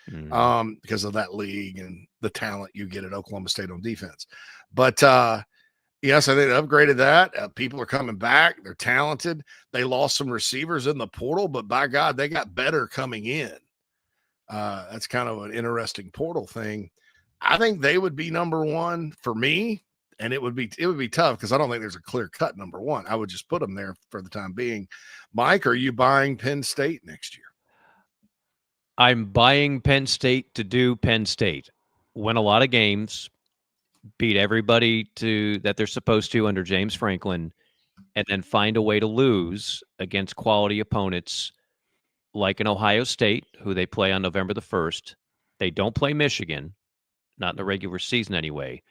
[SPEAKER 5] Because of that league and the talent you get at Oklahoma State on defense. But yes, I think they upgraded that. People are coming back. They're talented. They lost some receivers in the portal, but by God, they got better coming in. That's kind of an interesting portal thing. I think they would be number 1 for me, and it would be tough because I don't think there's a clear cut number 1. I would just put them there for the time being. Mike, are you buying Penn State next year?
[SPEAKER 4] I'm buying Penn State to do Penn State. Win a lot of games, beat everybody that they're supposed to under James Franklin, and then find a way to lose against quality opponents like an Ohio State, who they play on November the 1st. They don't play Michigan, not in the regular season anyway.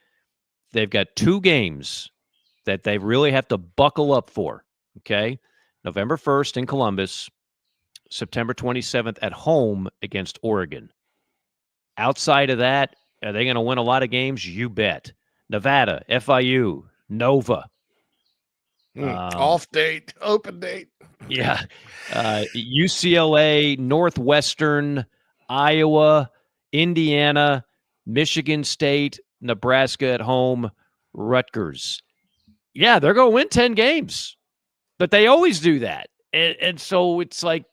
[SPEAKER 4] They've got 2 games that they really have to buckle up for, okay? November 1st in Columbus, September 27th at home against Oregon. Outside of that, are they going to win a lot of games? You bet. Nevada, FIU, Nova.
[SPEAKER 5] Off date, open date.
[SPEAKER 4] Yeah. UCLA, Northwestern, Iowa, Indiana, Michigan State, Nebraska at home, Rutgers. Yeah, they're going to win 10 games. But they always do that. and so it's like,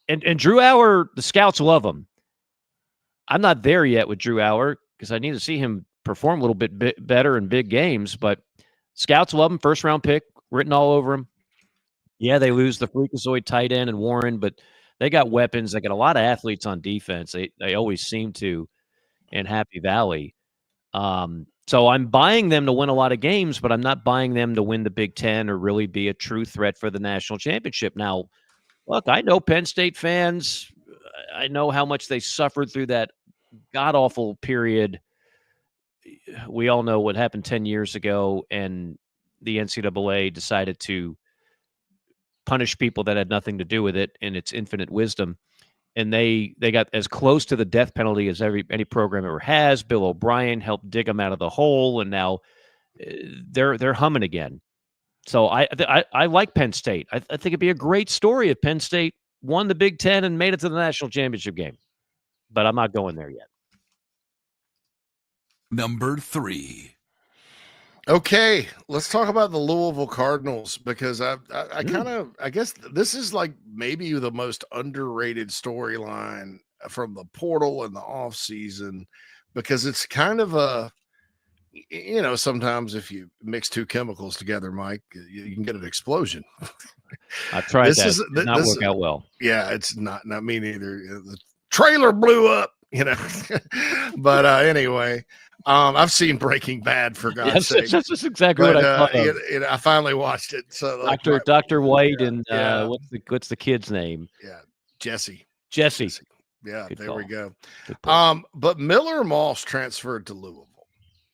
[SPEAKER 4] and Drew Auer, the scouts love him. I'm not there yet with Drew Auer because I need to see him perform a little bit better in big games, but scouts love him. First round pick written all over him. Yeah, they lose the freakazoid tight end and Warren, but they got weapons. They got a lot of athletes on defense. They always seem to in Happy Valley. So I'm buying them to win a lot of games, but I'm not buying them to win the Big Ten or really be a true threat for the national championship. Now, look, I know Penn State fans. I know how much they suffered through that god-awful period. We all know what happened 10 years ago, and the NCAA decided to punish people that had nothing to do with it in its infinite wisdom. And they got as close to the death penalty as any program ever has. Bill O'Brien helped dig them out of the hole, and now they're humming again. So I like Penn State. I think it'd be a great story if Penn State won the Big Ten and made it to the national championship game. But I'm not going there yet.
[SPEAKER 3] Number 3.
[SPEAKER 5] Okay, let's talk about the Louisville Cardinals because I guess this is like maybe the most underrated storyline from the portal and the off season because it's kind of a, sometimes if you mix two chemicals together, Mike, you can get an explosion.
[SPEAKER 4] I've tried that. Did not work out well.
[SPEAKER 5] Yeah, it's not me neither. The trailer blew up, but anyway. I've seen Breaking Bad for God's sake.
[SPEAKER 4] That's just exactly what I thought of.
[SPEAKER 5] I finally watched it. So
[SPEAKER 4] Dr. White and what's the kid's name?
[SPEAKER 5] Yeah, Jesse. Yeah,
[SPEAKER 4] Good
[SPEAKER 5] there
[SPEAKER 4] call.
[SPEAKER 5] we go. But Miller Moss transferred to Louisville.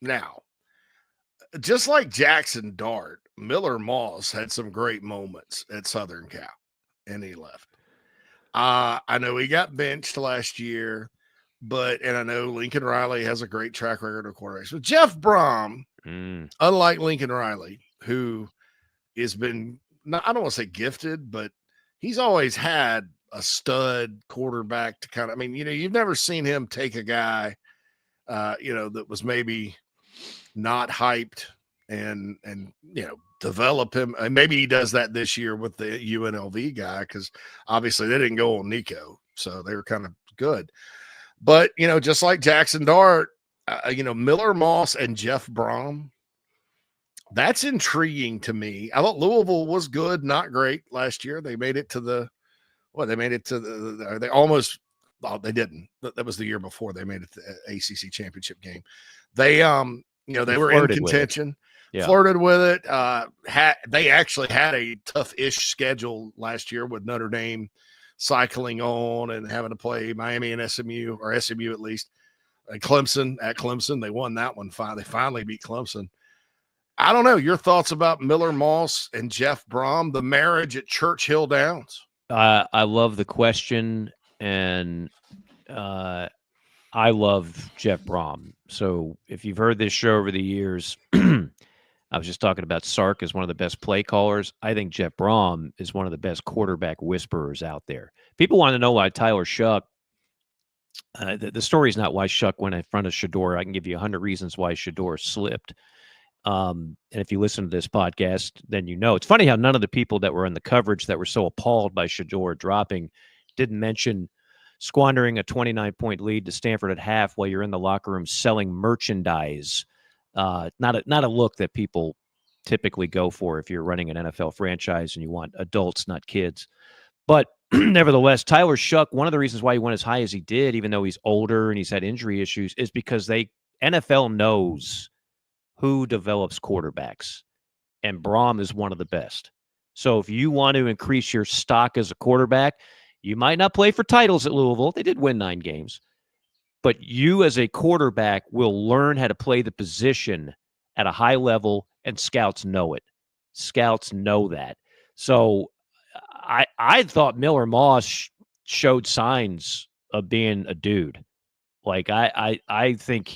[SPEAKER 5] Now, just like Jackson Dart, Miller Moss had some great moments at Southern Cal, and he left. I know he got benched last year. And I know Lincoln Riley has a great track record of quarterbacks. But Jeff Brom, unlike Lincoln Riley, who has been, I don't want to say gifted, but he's always had a stud quarterback to kind of, you've never seen him take a guy, that was maybe not hyped and develop him. And maybe he does that this year with the UNLV guy because obviously they didn't go on Nico. So they were kind of good. But, just like Jackson Dart, Miller Moss and Jeff Brom, that's intriguing to me. I thought Louisville was good, not great last year. They made it to they almost, well, they didn't. That was the year before they made it to the ACC championship game. They, they were in contention, flirted with it. They actually had a tough-ish schedule last year with Notre Dame cycling on and having to play Miami and SMU, or SMU at least, and Clemson at Clemson. They won that one. They finally beat Clemson. I don't know. Your thoughts about Miller Moss and Jeff Brom, the marriage at Churchill Downs?
[SPEAKER 4] I love the question, and I love Jeff Brom. So if you've heard this show over the years, I was just talking about Sark as one of the best play callers. I think Jeff Brom is one of the best quarterback whisperers out there. People want to know why Tyler Shuck. The story is not why Shuck went in front of Shurburtt. I can give you 100 reasons why Shurburtt slipped. And if you listen to this podcast, then you know. It's funny how none of the people that were in the coverage that were so appalled by Shurburtt dropping didn't mention squandering a 29-point lead to Stanford at half while you're in the locker room selling merchandise. Not a look that people typically go for if you're running an NFL franchise and you want adults, not kids. But nevertheless, Tyler Shuck, one of the reasons why he went as high as he did, even though he's older and he's had injury issues, is because NFL knows who develops quarterbacks, and Brom is one of the best. So if you want to increase your stock as a quarterback, you might not play for titles at Louisville. They did win 9 games. But you as a quarterback will learn how to play the position at a high level, and scouts know it. Scouts know that. So I thought Miller Moss showed signs of being a dude. Like I think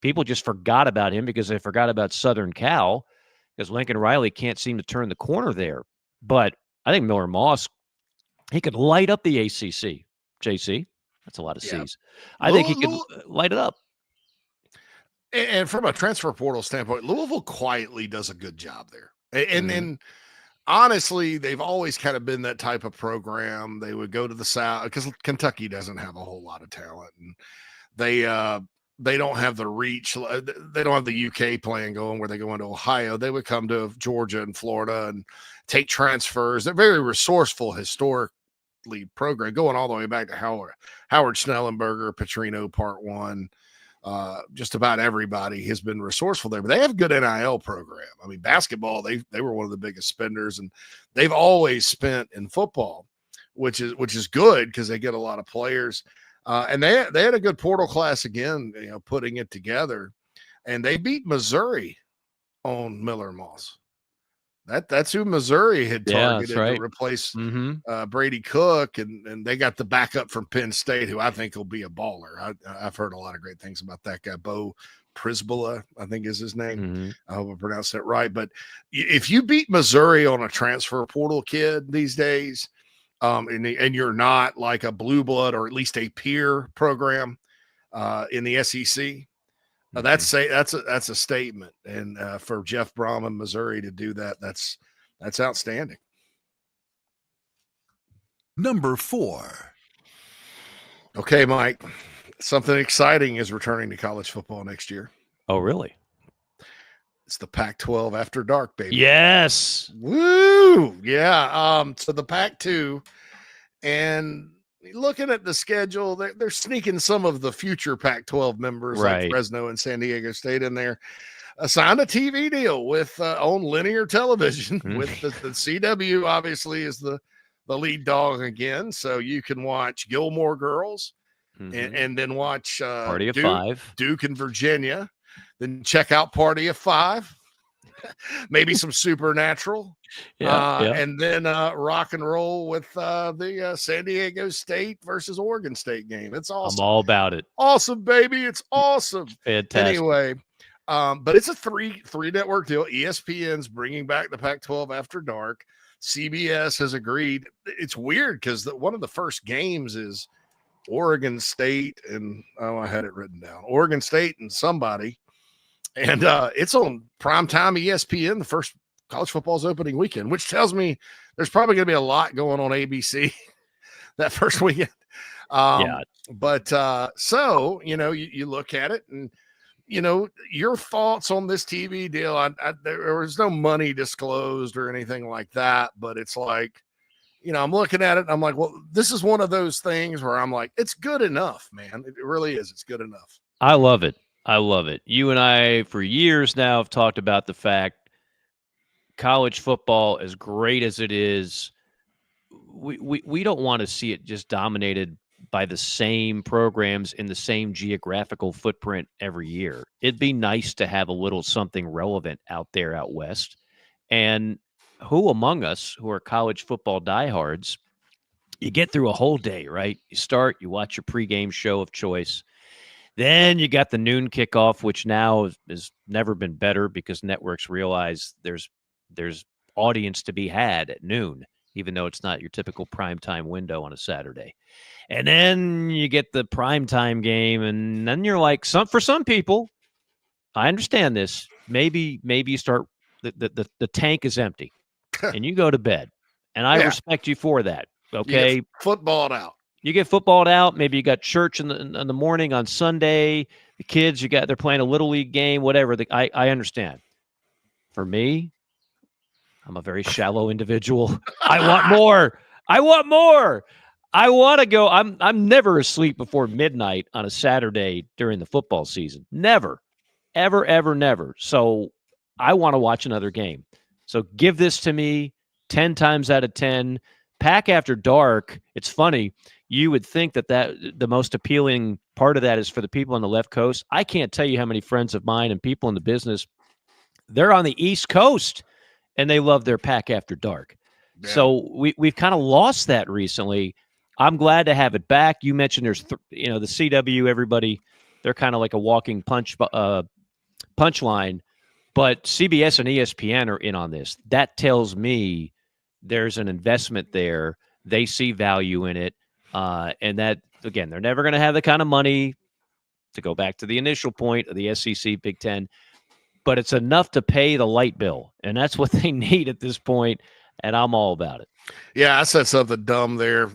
[SPEAKER 4] people just forgot about him because they forgot about Southern Cal because Lincoln Riley can't seem to turn the corner there. But I think Miller Moss, he could light up the ACC, JC. That's a lot of C's. I think he could light it up.
[SPEAKER 5] And from a transfer portal standpoint, Louisville quietly does a good job there. And then honestly, they've always kind of been that type of program. They would go to the South because Kentucky doesn't have a whole lot of talent, and they don't have the reach. They don't have the UK plan going where they go into Ohio. They would come to Georgia and Florida and take transfers. They're very resourceful historically program, going all the way back to Howard Schnellenberger, Petrino Part 1. Just about everybody has been resourceful there, but they have a good NIL program. I mean, basketball, they were one of the biggest spenders, and they've always spent in football, which is good because they get a lot of players. And they had a good portal class again, putting it together, and they beat Missouri on Miller Moss. That's who Missouri had targeted to replace Brady Cook, and they got the backup from Penn State, who I think will be a baller. I've heard a lot of great things about that guy, Bo Prisbilla, I think is his name. I hope I pronounced that right. But if you beat Missouri on a transfer portal kid these days, and you're not like a blue blood or at least a peer program in the SEC, that's a statement. And for Jeff Brom in Missouri to do that, that's outstanding.
[SPEAKER 3] Number 4.
[SPEAKER 5] Okay, Mike, something exciting is returning to college football next year.
[SPEAKER 4] Oh, really?
[SPEAKER 5] It's the Pac-12 After Dark, baby.
[SPEAKER 4] Yes.
[SPEAKER 5] Woo! Yeah. So the Pac-2, and looking at the schedule, they're sneaking some of the future Pac-12 members like Fresno and San Diego State in there. Signed a TV deal with on linear television with the CW. Obviously, is the lead dog again, so you can watch Gilmore Girls and then watch
[SPEAKER 4] Party of Five,
[SPEAKER 5] Duke and Virginia. Then check out Party of Five, maybe some Supernatural, and then rock and roll with the San Diego State versus Oregon State game. It's awesome.
[SPEAKER 4] I'm all about it.
[SPEAKER 5] Awesome, baby. It's awesome.
[SPEAKER 4] Fantastic.
[SPEAKER 5] Anyway, but it's a three network deal. ESPN's bringing back the Pac-12 After Dark. CBS has agreed. It's weird because one of the first games is Oregon State and I had it written down. Oregon State and somebody. And it's on primetime ESPN, the first college football's opening weekend, which tells me there's probably going to be a lot going on ABC that first weekend. But so, you look at it and, your thoughts on this TV deal. There was no money disclosed or anything like that, but it's like, I'm looking at it and I'm like, well, this is one of those things where I'm like, it's good enough, man. It really is. It's good enough.
[SPEAKER 4] I love it. I love it. You and I, for years now, have talked about the fact college football, as great as it is, we don't want to see it just dominated by the same programs in the same geographical footprint every year. It'd be nice to have a little something relevant out there out west. And who among us who are college football diehards, you get through a whole day, right? You start, you watch your pregame show of choice. Then you got the noon kickoff, which now has never been better because networks realize there's audience to be had at noon, even though it's not your typical primetime window on a Saturday. And then you get the primetime game, and then you're like, for some people, I understand this. Maybe you start the tank is empty, and you go to bed, and I respect you for that. Okay,
[SPEAKER 5] you get footballed out.
[SPEAKER 4] You get footballed out. Maybe you got church in the morning on Sunday. The kids, they're playing a little league game, whatever. I understand. For me, I'm a very shallow individual. I want more. I want to go. I'm never asleep before midnight on a Saturday during the football season. Never, ever, ever, never. So I want to watch another game. So give this to me 10 times out of 10. Pac After Dark. It's funny. You would think that the most appealing part of that is for the people on the left coast. I can't tell you how many friends of mine and people in the business, they're on the East Coast, and they love their Pac After Dark. Yeah. So we've kind of lost that recently. I'm glad to have it back. You mentioned there's, the CW, everybody, they're kind of like a walking punchline, but CBS and ESPN are in on this. That tells me there's an investment there. They see value in it. And that, again, they're never going to have the kind of money to go back to the initial point of the SEC Big Ten, but it's enough to pay the light bill. And that's what they need at this point. and I'm all about it.
[SPEAKER 5] Yeah, I said something dumb there.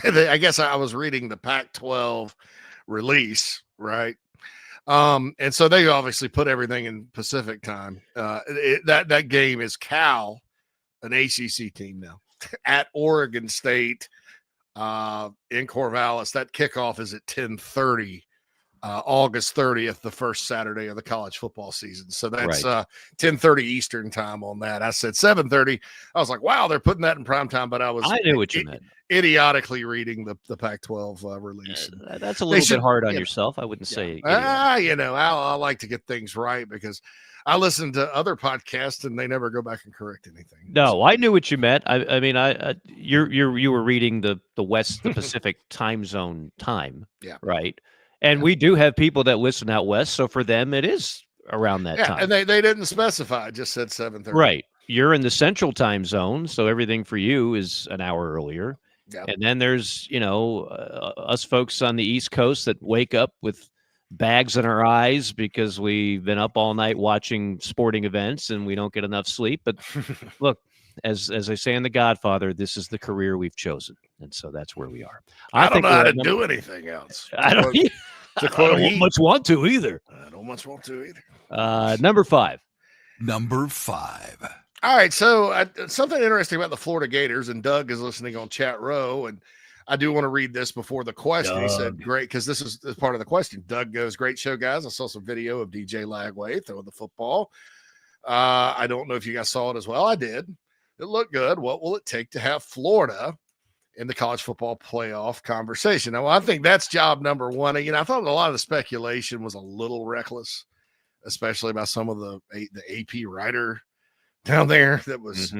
[SPEAKER 5] I guess I was reading the Pac-12 release, right? And so they obviously put everything in Pacific time. That game is Cal, an ACC team now, at Oregon State in Corvallis. That kickoff is at 10:30. August 30th, the first Saturday of the college football season. So that's 10:30 Eastern time on that. I said 7:30. I was like, wow, they're putting that in prime time, but I
[SPEAKER 4] knew what you meant.
[SPEAKER 5] Idiotically reading the Pac-12 release.
[SPEAKER 4] That's a little bit hard on yourself. I wouldn't say.
[SPEAKER 5] I like to get things right because I listen to other podcasts and they never go back and correct anything.
[SPEAKER 4] No, I knew what you meant. I mean, you were reading the Pacific time zone time.
[SPEAKER 5] Yeah.
[SPEAKER 4] Right. And we do have people that listen out west, so for them it is around that time.
[SPEAKER 5] And they didn't specify; just said 7:30.
[SPEAKER 4] Right. You're in the central time zone, so everything for you is an hour earlier.
[SPEAKER 5] Yep.
[SPEAKER 4] And then there's us folks on the East Coast that wake up with bags in our eyes because we've been up all night watching sporting events and we don't get enough sleep. But look, as I say in The Godfather, this is the career we've chosen, and so that's where we are.
[SPEAKER 5] I don't know how to do anything else.
[SPEAKER 4] I don't much want to either.
[SPEAKER 5] I don't much want to either.
[SPEAKER 4] Number 5.
[SPEAKER 3] Number 5.
[SPEAKER 5] All right, so something interesting about the Florida Gators, and Doug is listening on chat row, and I do want to read this before the question. He said, great, because this is part of the question. Doug goes, great show, guys. I saw some video of DJ Lagway throwing the football. I don't know if you guys saw it as well. I did. It looked good. What will it take to have Florida in the college football playoff conversation? Now, I think that's job number one. I thought a lot of the speculation was a little reckless, especially about some of the AP writer down there that was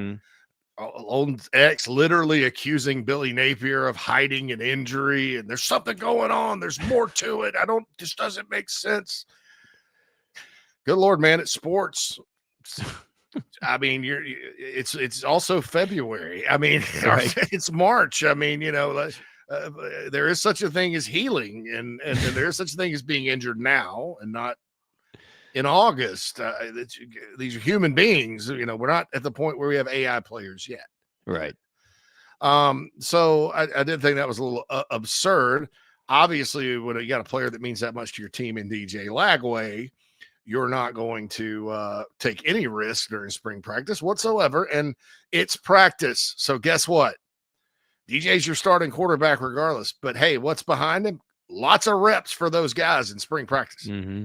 [SPEAKER 5] on X literally accusing Billy Napier of hiding an injury, and there's something going on. There's more to it. Just doesn't make sense. Good Lord, man, it's sports. I mean, it's also February. I mean, it's March. I mean, there is such a thing as healing, and there is such a thing as being injured now and not in August. These are human beings. We're not at the point where we have AI players yet.
[SPEAKER 4] Right.
[SPEAKER 5] So I did think that was a little absurd. Obviously, when you got a player that means that much to your team in DJ Lagway, you're not going to take any risk during spring practice whatsoever. And it's practice. So guess what? DJ's your starting quarterback regardless. But hey, what's behind him? Lots of reps for those guys in spring practice.
[SPEAKER 4] Mm-hmm.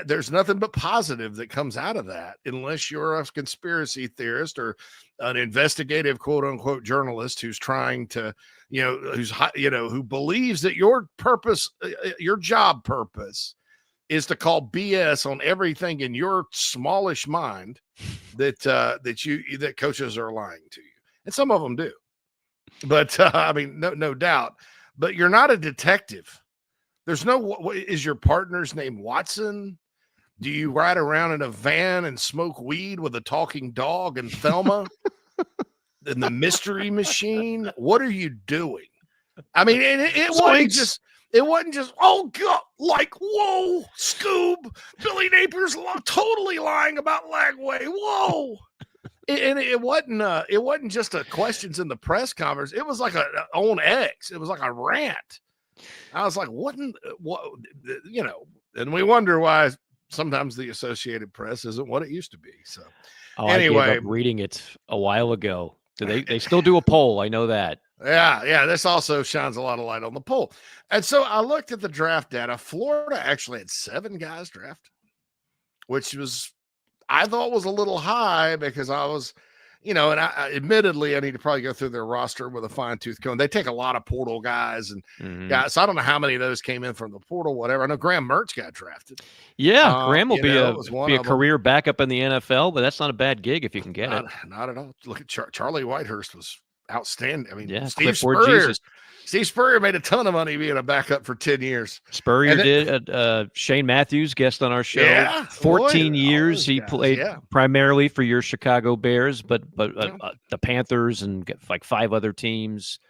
[SPEAKER 5] There's nothing but positive that comes out of that, unless you're a conspiracy theorist or an investigative quote unquote journalist who's trying to, who believes that your purpose, your job purpose is to call BS on everything in your smallish mind that coaches are lying to you. And some of them do, but no doubt, but you're not a detective. There's is your partner's name Watson? Do you ride around in a van and smoke weed with a talking dog and Thelma and the Mystery Machine? What are you doing? I mean, it wasn't just, oh God, like, whoa, Scoob, Billy Napier's totally lying about Lagway. Whoa. And it wasn't just a questions in the press conference. It was like on X. It was like a rant. I was like, and we wonder why sometimes the Associated Press isn't what it used to be. So anyway,
[SPEAKER 4] I gave up reading it a while ago. They still do a poll. I know that.
[SPEAKER 5] Yeah. This also shines a lot of light on the poll. And so I looked at the draft data. Florida actually had 7 guys drafted, which I thought was a little high because I was, and I admittedly, I need to probably go through their roster with a fine tooth comb. They take a lot of portal guys and guys. So I don't know how many of those came in from the portal, whatever. I know Graham Mertz got drafted.
[SPEAKER 4] Yeah. Graham will be a career backup in the NFL, but that's not a bad gig if you can get it.
[SPEAKER 5] Not at all. Look at Charlie Whitehurst was outstanding. I mean, Steve Spurrier made a ton of money being a backup for 10 years.
[SPEAKER 4] Spurrier did. Shane Matthews, guest on our show.
[SPEAKER 5] Yeah,
[SPEAKER 4] 14 years he played primarily for your Chicago Bears, but the Panthers and like 5 other teams.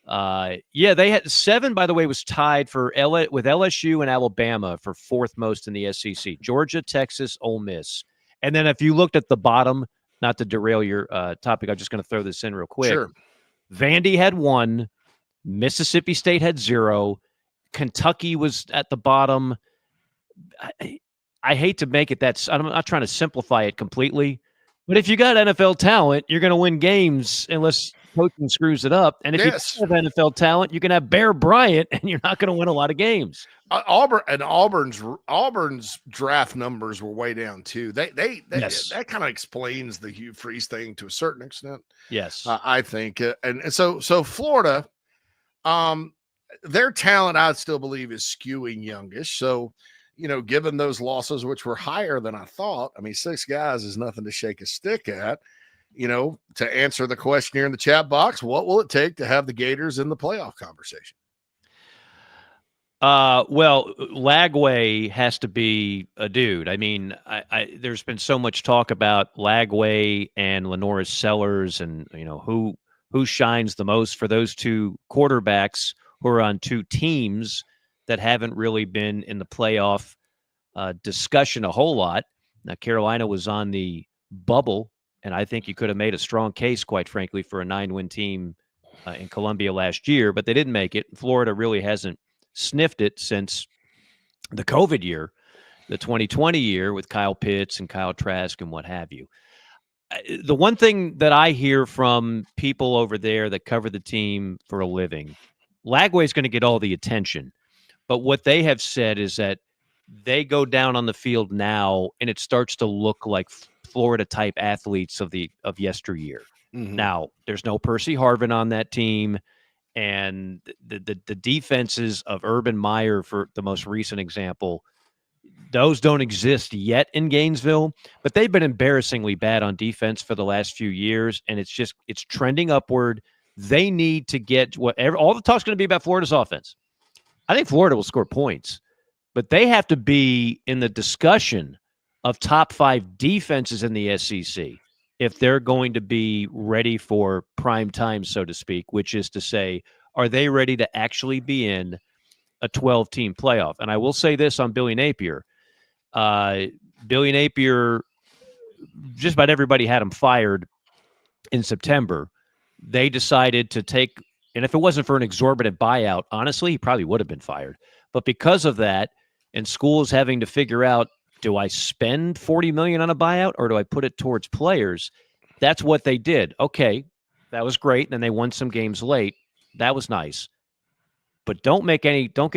[SPEAKER 4] They had 7, by the way, was tied with LSU and Alabama for 4th most in the SEC. Georgia, Texas, Ole Miss. And then if you looked at the bottom, not to derail your topic, I'm just going to throw this in real quick.
[SPEAKER 5] Sure.
[SPEAKER 4] Vandy had 1, Mississippi State had 0, Kentucky was at the bottom. I hate to make it that – I'm not trying to simplify it completely, but if you got NFL talent, you're going to win games unless coaching screws it up. And if
[SPEAKER 5] Yes.
[SPEAKER 4] you have NFL talent, you can have Bear Bryant, and you're not going to win a lot of games.
[SPEAKER 5] Auburn's draft numbers were way down too.
[SPEAKER 4] Yes.
[SPEAKER 5] That kind of explains the Hugh Freeze thing to a certain extent.
[SPEAKER 4] Yes.
[SPEAKER 5] I think, and so Florida, their talent I still believe is skewing youngish. So, given those losses, which were higher than I thought, I mean, 6 guys is nothing to shake a stick at. To answer the question here in the chat box, what will it take to have the Gators in the playoff conversation?
[SPEAKER 4] Well, Lagway has to be a dude. I mean, there's been so much talk about Lagway and Lenoris Sellers, and who shines the most for those 2 quarterbacks who are on 2 teams that haven't really been in the playoff discussion a whole lot. Now, Carolina was on the bubble, and I think you could have made a strong case, quite frankly, for a 9-win team in Columbia last year, but they didn't make it. Florida really hasn't sniffed it since the COVID year, the 2020 year with Kyle Pitts and Kyle Trask and what have you. The one thing that I hear from people over there that cover the team for a living, Lagway is going to get all the attention, but what they have said is that they go down on the field now and it starts to look like Florida type athletes of yesteryear.
[SPEAKER 5] Mm-hmm.
[SPEAKER 4] Now, there's no Percy Harvin on that team. And the defenses of Urban Meyer, for the most recent example, those don't exist yet in Gainesville, but they've been embarrassingly bad on defense for the last few years, and it's trending upward. They need to get whatever. All the talk's going to be about Florida's offense. I think Florida will score points, but they have to be in the discussion of top 5 defenses in the SEC if they're going to be ready for prime time, so to speak, which is to say, are they ready to actually be in a 12-team playoff? And I will say this on Billy Napier. Billy Napier, just about everybody had him fired in September. They decided to take, and if it wasn't for an exorbitant buyout, honestly, he probably would have been fired. But because of that, and schools having to figure out, do I spend $40 million on a buyout or do I put it towards players? That's what they did. Okay, that was great. And then they won some games late. That was nice. But don't get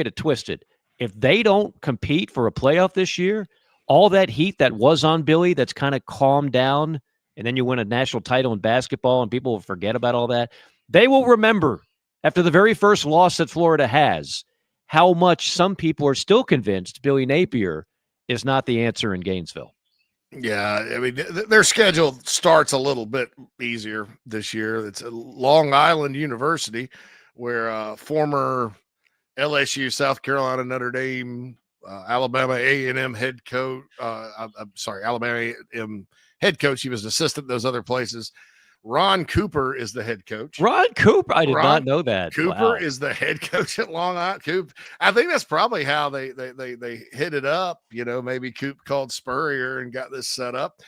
[SPEAKER 4] it twisted. If they don't compete for a playoff this year, all that heat that was on Billy that's kind of calmed down, and then you win a national title in basketball and people will forget about all that, they will remember after the very first loss that Florida has how much some people are still convinced Billy Napier is not the answer in Gainesville.
[SPEAKER 5] Yeah, I mean, their schedule starts a little bit easier this year. It's Long Island University, where former LSU, South Carolina, Notre Dame, Alabama A&M head coach. Alabama A&M head coach. He was an assistant in those other places. Ron Cooper is the head coach.
[SPEAKER 4] Ron Cooper? I did not know that.
[SPEAKER 5] Cooper is the head coach at Long Island. Coop. I think that's probably how they hit it up. Maybe Coop called Spurrier and got this set up.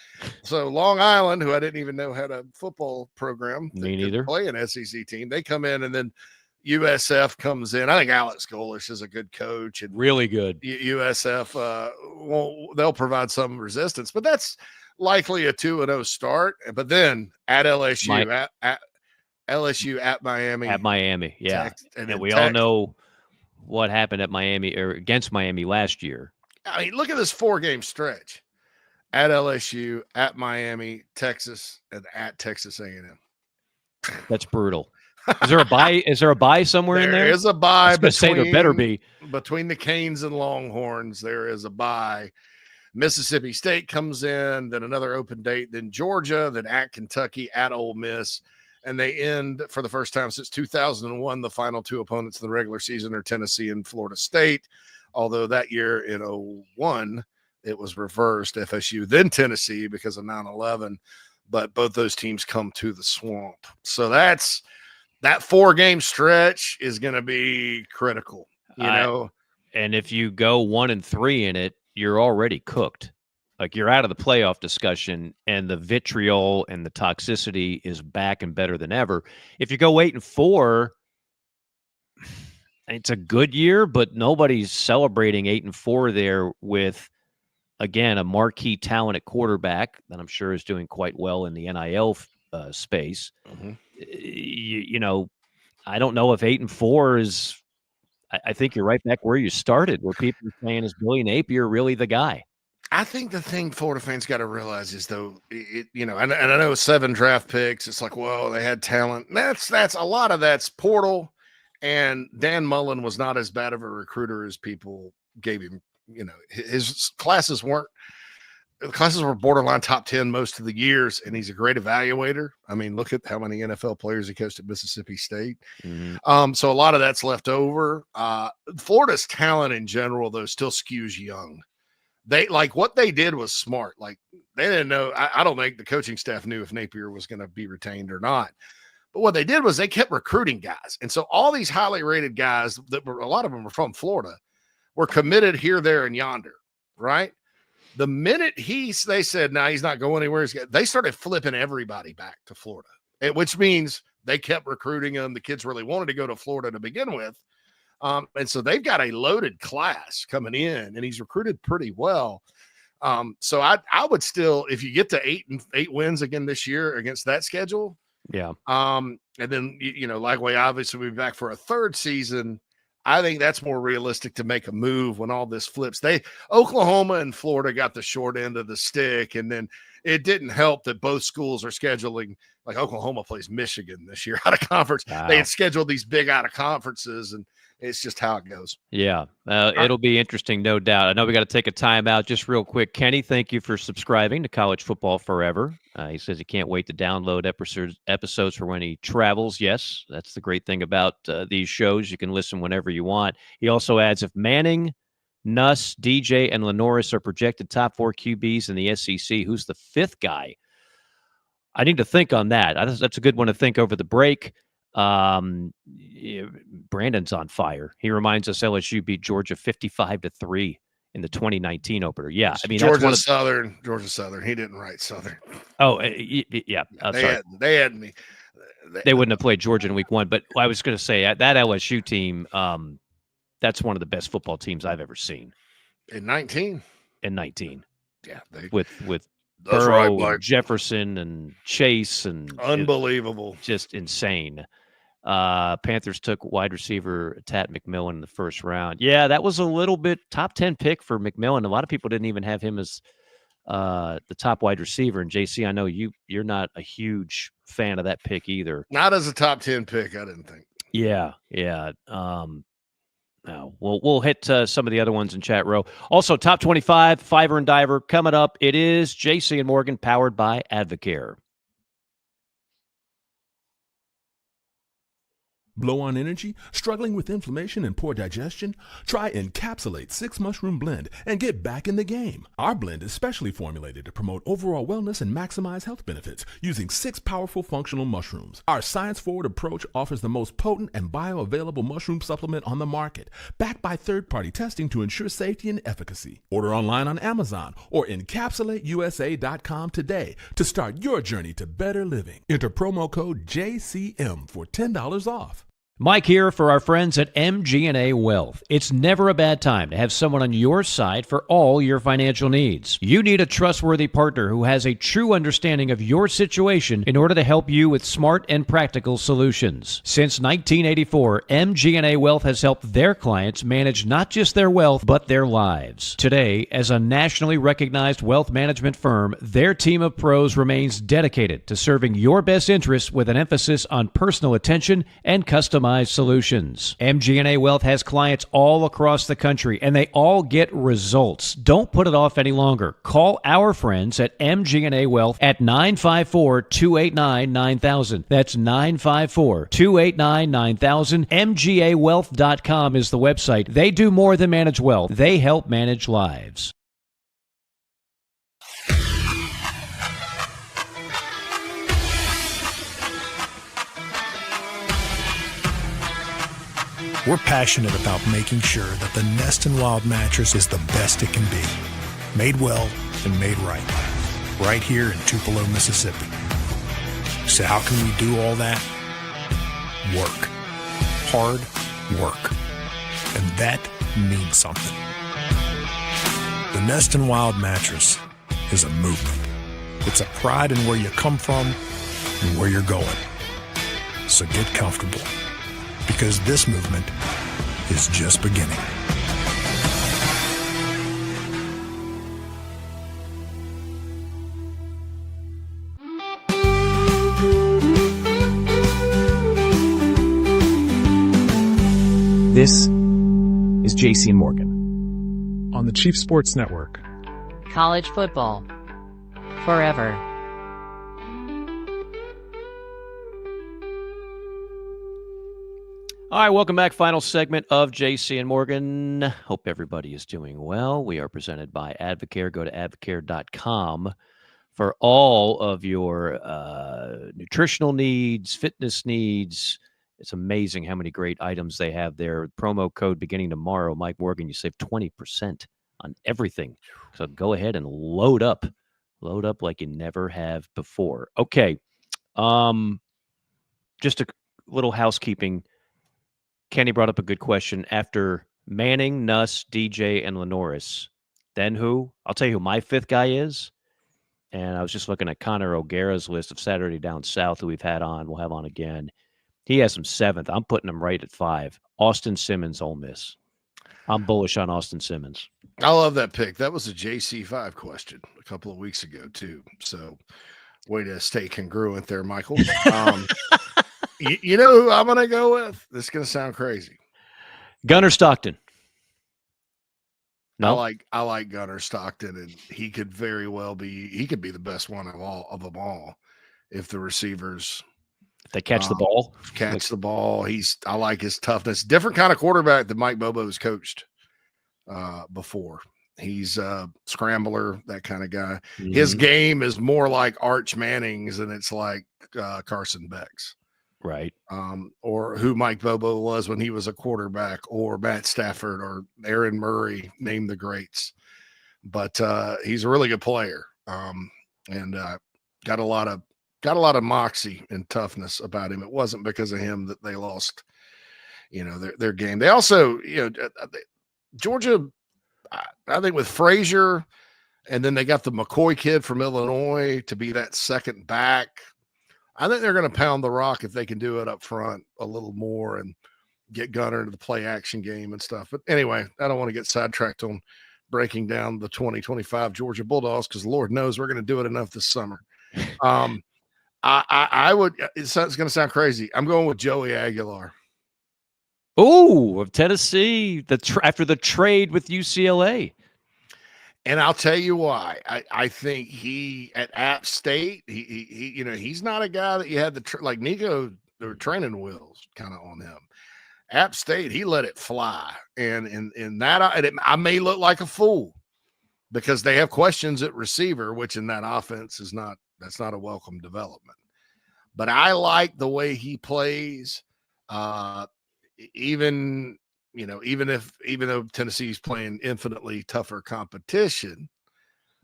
[SPEAKER 5] So Long Island, who I didn't even know had a football program.
[SPEAKER 4] Me neither.
[SPEAKER 5] Play an SEC team. They come in, and then USF comes in. I think Alex Golish is a good coach and
[SPEAKER 4] really good.
[SPEAKER 5] USF they'll provide some resistance, but that's likely a 2-0 start. But then at LSU, at LSU at Miami.
[SPEAKER 4] Yeah. And we all know what happened at Miami or against Miami last year.
[SPEAKER 5] I mean, look at this 4-game stretch at LSU, at Miami, Texas, and at Texas A&M.
[SPEAKER 4] That's brutal. Is there a bye? Is there a bye somewhere in there?
[SPEAKER 5] There is a bye.
[SPEAKER 4] I was say there better be.
[SPEAKER 5] Between the Canes and Longhorns, there is a bye. Mississippi State comes in, then another open date, then Georgia, then at Kentucky, at Ole Miss, and they end for the first time since 2001. The final 2 opponents in the regular season are Tennessee and Florida State, although that year in 2001, it was reversed, FSU, then Tennessee because of 9/11, but both those teams come to the Swamp. So that 4-game stretch is going to be critical, you know.
[SPEAKER 4] And if you go 1-3 in it, you're already cooked. Like, you're out of the playoff discussion, and the vitriol and the toxicity is back and better than ever. If you go 8-4, it's a good year, but nobody's celebrating 8-4 there with, again, a marquee talent at quarterback that I'm sure is doing quite well in the NIL space.
[SPEAKER 5] Mm-hmm.
[SPEAKER 4] You know, I don't know if 8-4 is. I think you're right back where you started, where people are saying, is Billy Napier really the guy?
[SPEAKER 5] I think the thing Florida fans got to realize is, though, and I know 7 draft picks. It's like, well, they had talent. That's a lot of that's portal, and Dan Mullen was not as bad of a recruiter as people gave him. His classes were borderline top 10 most of the years, and he's a great evaluator. I mean, look at how many NFL players he coached at Mississippi State.
[SPEAKER 4] Mm-hmm.
[SPEAKER 5] So a lot of that's left over. Florida's talent in general, though, still skews young. They what they did was smart. Like, they didn't know. I don't think the coaching staff knew if Napier was going to be retained or not. But what they did was they kept recruiting guys. And so all these highly rated guys a lot of them were from Florida, were committed here, there, and yonder. Right. The minute they said, no, he's not going anywhere, they started flipping everybody back to Florida, which means they kept recruiting them. The kids really wanted to go to Florida to begin with. And so they've got a loaded class coming in, and he's recruited pretty well. So I would still, if you get to 8 wins again this year against that schedule.
[SPEAKER 4] Yeah.
[SPEAKER 5] And then, Lagway obviously will be back for a 3rd season. I think that's more realistic to make a move when all this flips. Oklahoma and Florida got the short end of the stick, and then it didn't help that both schools are scheduling, like Oklahoma plays Michigan this year out of conference. Wow. They had scheduled these big out of conferences, and it's just how it goes.
[SPEAKER 4] Yeah, it'll be interesting, no doubt. I know we got to take a timeout just real quick. Kenny, thank you for subscribing to College Football Forever. He says he can't wait to download episodes for when he travels. Yes, that's the great thing about these shows. You can listen whenever you want. He also adds, if Manning, Nuss, DJ, and Lenoris are projected top 4 QBs in the SEC, who's the 5th guy? I need to think on that. That's a good one to think over the break. Brandon's on fire. He reminds us LSU beat Georgia 55-3 in the 2019 opener. Yeah, I mean,
[SPEAKER 5] Georgia Southern. He didn't write Southern.
[SPEAKER 4] Oh, yeah.
[SPEAKER 5] They had me.
[SPEAKER 4] They wouldn't have played Georgia in week 1, but I was going to say that LSU team. That's one of the best football teams I've ever seen.
[SPEAKER 5] In 19.
[SPEAKER 4] Yeah, with
[SPEAKER 5] Burrow,
[SPEAKER 4] and Jefferson and Chase, and
[SPEAKER 5] unbelievable,
[SPEAKER 4] just insane. Panthers took wide receiver Tat McMillan in the 1st round. Yeah, that was a little bit top 10 pick for McMillan. A lot of people didn't even have him as the top wide receiver. And JC, I know you're not a huge fan of that pick either.
[SPEAKER 5] Not as a top 10 pick, I didn't think.
[SPEAKER 4] Yeah. No, we'll hit some of the other ones in chat row. Also, top 25, Fiver and Diver coming up. It is JC and Morgan, powered by Advocare.
[SPEAKER 6] Blow on energy? Struggling with inflammation and poor digestion? Try Encapsulate 6 Mushroom Blend and get back in the game. Our blend is specially formulated to promote overall wellness and maximize health benefits using 6 powerful functional mushrooms. Our science-forward approach offers the most potent and bioavailable mushroom supplement on the market, backed by third-party testing to ensure safety and efficacy. Order online on Amazon or encapsulateusa.com today to start your journey to better living. Enter promo code JCM for $10 off.
[SPEAKER 4] Mike here for our friends at MG&A Wealth. It's never a bad time to have someone on your side for all your financial needs. You need a trustworthy partner who has a true understanding of your situation in order to help you with smart and practical solutions. Since 1984, MG&A Wealth has helped their clients manage not just their wealth, but their lives. Today, as a nationally recognized wealth management firm, their team of pros remains dedicated to serving your best interests with an emphasis on personal attention and customized solutions. MG&A Wealth has clients all across the country, and they all get results. Don't put it off any longer. Call our friends at MG&A Wealth at 954-289-9000. That's 954-289-9000. MGAwealth.com is the website. They do more than manage wealth. They help manage lives.
[SPEAKER 9] We're passionate about making sure that the Nest and Wild mattress is the best it can be. Made well, and made right here in Tupelo, Mississippi. So how can we do all that? Work. Hard work. And that means something. The Nest and Wild mattress is a movement. It's a pride in where you come from and where you're going. So get comfortable, because this movement is just beginning.
[SPEAKER 7] This is JC and Morgan on the Chief Sports Network.
[SPEAKER 8] College football. Forever.
[SPEAKER 4] All right, welcome back. Final segment of JC and Morgan. Hope everybody is doing well. We are presented by Advocare. Go to advocare.com for all of your nutritional needs, fitness needs. It's amazing how many great items they have there. Promo code beginning tomorrow, Mike Morgan, you save 20% on everything. So go ahead and load up like you never have before. Okay. Just a little housekeeping. Kenny brought up a good question. After Manning, Nuss, DJ, and Lenoris, then who? I'll tell you who my fifth guy is. And I was just looking at Connor O'Gara's list of Saturday Down South who we've had on. We'll have on again. He has him seventh. I'm putting him right at 5. Austin Simmons, Ole Miss. I'm bullish on Austin Simmons.
[SPEAKER 5] I love that pick. That was a JC5 question a couple of weeks ago, too. So, way to stay congruent there, Michael. You know who I'm going to go with? This is going to sound crazy.
[SPEAKER 4] Gunnar Stockton. No,
[SPEAKER 5] I like Gunnar Stockton, and he could very well be. He could be the best one of them all if the receivers.
[SPEAKER 4] If they catch the ball.
[SPEAKER 5] The ball. I like his toughness. Different kind of quarterback than Mike Bobo's coached before. He's a scrambler, that kind of guy. Mm-hmm. His game is more like Arch Manning's than it's like Carson Beck's.
[SPEAKER 4] Right.
[SPEAKER 5] Or who Mike Bobo was when he was a quarterback, or Matt Stafford or Aaron Murray, name the greats. But he's a really good player. And got a lot of moxie and toughness about him. It wasn't because of him that they lost, their game. They also, Georgia, I think with Frazier, and then they got the McCoy kid from Illinois to be that second back. I think they're going to pound the rock if they can do it up front a little more and get Gunner into the play action game and stuff. But anyway, I don't want to get sidetracked on breaking down the 2025 Georgia Bulldogs, because Lord knows we're going to do it enough this summer. I would. It's going to sound crazy. I'm going with Joey Aguilar.
[SPEAKER 4] Oh, of Tennessee, after the trade with UCLA.
[SPEAKER 5] And I'll tell you why. I think he at App State, he he's not a guy that you had like Nico, there were training wheels kind of on him. App State, he let it fly, and in that, I may look like a fool because they have questions at receiver, which in that offense that's not a welcome development. But I like the way he plays, even though Tennessee's playing infinitely tougher competition,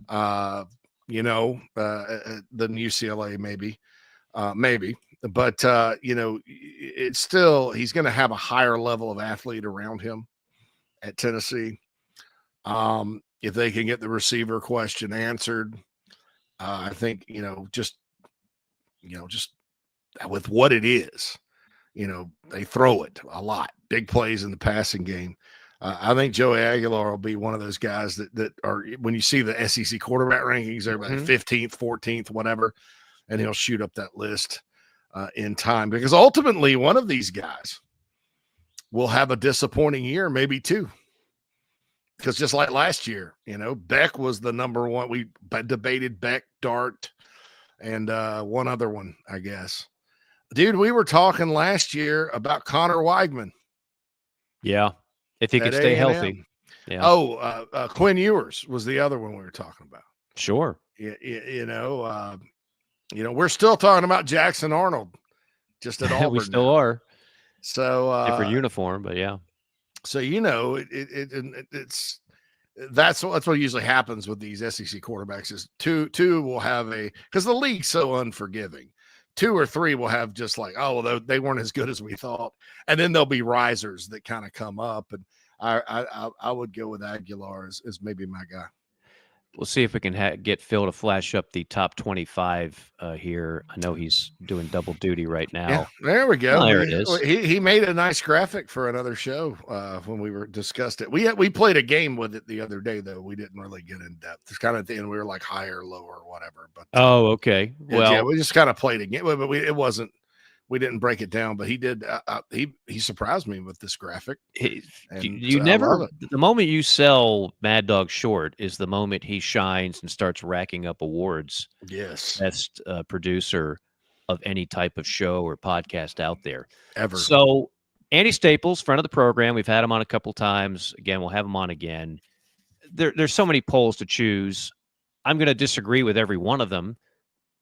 [SPEAKER 5] than UCLA maybe, but it's still, he's going to have a higher level of athlete around him at Tennessee. If they can get the receiver question answered, I think, just with what it is, they throw it a lot, big plays in the passing game. I think Joey Aguilar will be one of those guys that are, when you see the SEC quarterback rankings, they're about 15th, 14th, whatever, and he'll shoot up that list in time, because ultimately one of these guys will have a disappointing year, maybe two. Because just like last year, Beck was the number one. We debated Beck, Dart, and one other one, I guess. Dude, we were talking last year about Connor Weigman.
[SPEAKER 4] Yeah, if he could stay healthy. Yeah.
[SPEAKER 5] Oh, Quinn Ewers was the other one we were talking about.
[SPEAKER 4] Sure.
[SPEAKER 5] We're still talking about Jackson Arnold, just at Auburn.
[SPEAKER 4] We still are.
[SPEAKER 5] So
[SPEAKER 4] different uniform, but yeah.
[SPEAKER 5] So it's that's what usually happens with these SEC quarterbacks is two will have because the league's so unforgiving. 2 or 3 will have just like, oh, well, they weren't as good as we thought. And then there'll be risers that kind of come up. And I would go with Aguilar as maybe my guy.
[SPEAKER 4] We'll see if we can get Phil to flash up the top 25 here. I know he's doing double duty right now.
[SPEAKER 5] Yeah, there we go.
[SPEAKER 4] Oh, there it is.
[SPEAKER 5] He made a nice graphic for another show when we discussed it. We played a game with it the other day, though. We didn't really get in depth. It's kind of at the end. We were like higher, lower, or whatever. But
[SPEAKER 4] oh, okay. Well,
[SPEAKER 5] yeah, we just kind of played a game, but it wasn't. We didn't break it down, but he did. He surprised me with this graphic.
[SPEAKER 4] You never. The moment you sell Mad Dog short is the moment he shines and starts racking up awards.
[SPEAKER 5] Yes,
[SPEAKER 4] best producer of any type of show or podcast out there
[SPEAKER 5] ever.
[SPEAKER 4] So Andy Staples, friend of the program, we've had him on a couple times. Again, we'll have him on again. There's so many polls to choose. I'm going to disagree with every one of them,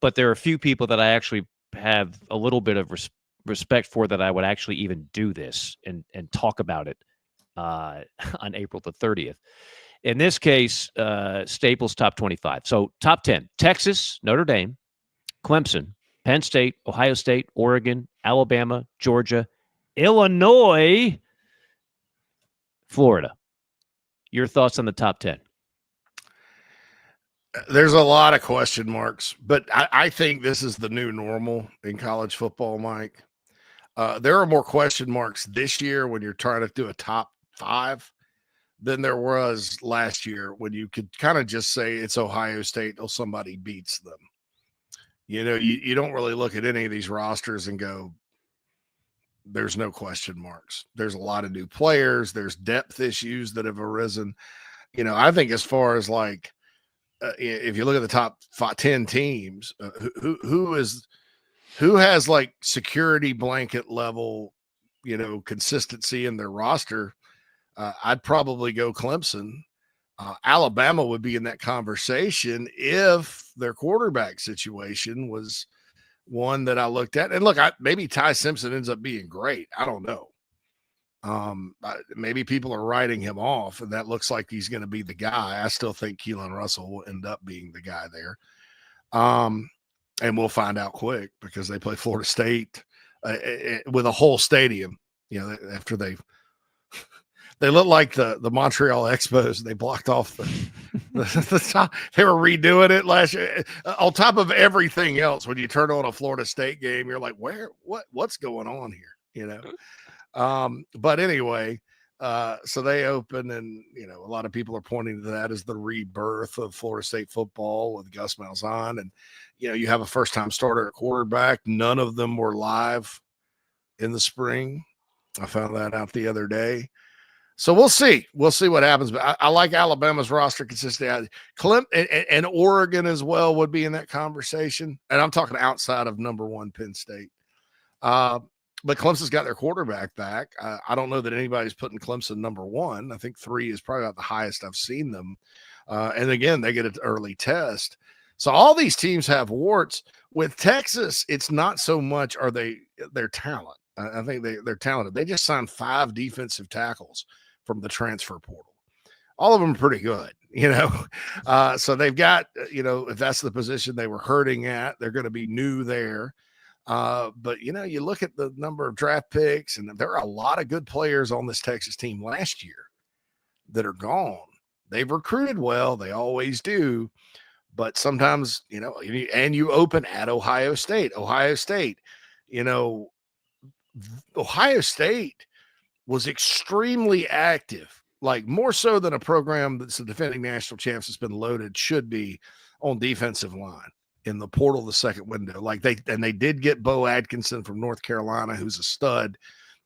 [SPEAKER 4] but there are a few people that I actually have a little bit of respect for that I would actually even do this and talk about it on April the 30th. In this case, Staples top 25. So top 10, Texas, Notre Dame, Clemson, Penn State, Ohio State, Oregon, Alabama, Georgia, Illinois, Florida. Your thoughts on the top 10?
[SPEAKER 5] There's a lot of question marks, but I think this is the new normal in college football, Mike. There are more question marks this year when you're trying to do a top 5 than there was last year when you could kind of just say it's Ohio State till somebody beats them. You know, you don't really look at any of these rosters and go, there's no question marks. There's a lot of new players. There's depth issues that have arisen. You know, I think as far as like, if you look at the top 10 teams, who has like security blanket level, you know, consistency in their roster, I'd probably go Clemson. Alabama would be in that conversation if their quarterback situation was one that I looked at. And look, maybe Ty Simpson ends up being great. I don't know. Maybe people are writing him off, and that looks like he's going to be the guy. I still think Keelan Russell will end up being the guy there. And we'll find out quick because they play Florida State with a whole stadium. You know, after they look like the Montreal Expos. They blocked off the top. They were redoing it last year. On top of everything else, when you turn on a Florida State game, you're like, what's going on here? You know. But anyway, so they open, and you know, a lot of people are pointing to that as the rebirth of Florida State football with Gus Malzahn. And you know, you have a first-time starter at quarterback. None of them were live in the spring. I found that out the other day. So we'll see. We'll see what happens. But I like Alabama's roster consistency. Clemson and Oregon as well would be in that conversation. And I'm talking outside of number 1 Penn State. But Clemson's got their quarterback back. I don't know that anybody's putting Clemson number 1. I think 3 is probably about the highest I've seen them. And again, they get an early test. So all these teams have warts. With Texas, it's not so much their talent. I think they're talented. They just signed 5 defensive tackles from the transfer portal. All of them are pretty good, you know. So they've got, you know, if that's the position they were hurting at, they're going to be new there. But, you know, you look at the number of draft picks, and there are a lot of good players on this Texas team last year that are gone. They've recruited well. They always do. But sometimes, you know, and you open at Ohio State. Ohio State, you know, Ohio State was extremely active, like more so than a program that's the defending national champs has been loaded should be on defensive line in the portal, the second window. Like they did get Bo Atkinson from North Carolina, who's a stud,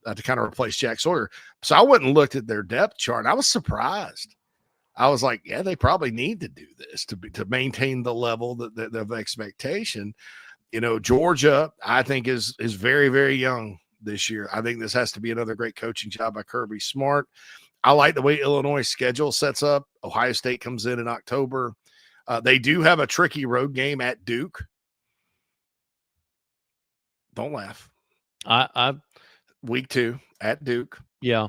[SPEAKER 5] to kind of replace Jack Sawyer. So I went and looked at their depth chart. And I was surprised. I was like, yeah, they probably need to do this to maintain the level that of expectation. You know, Georgia, I think is very, very young this year. I think this has to be another great coaching job by Kirby Smart. I like the way Illinois' schedule sets up. Ohio State comes in October. They do have a tricky road game at Duke. Don't laugh.
[SPEAKER 4] I
[SPEAKER 5] Week 2 at Duke.
[SPEAKER 4] Yeah.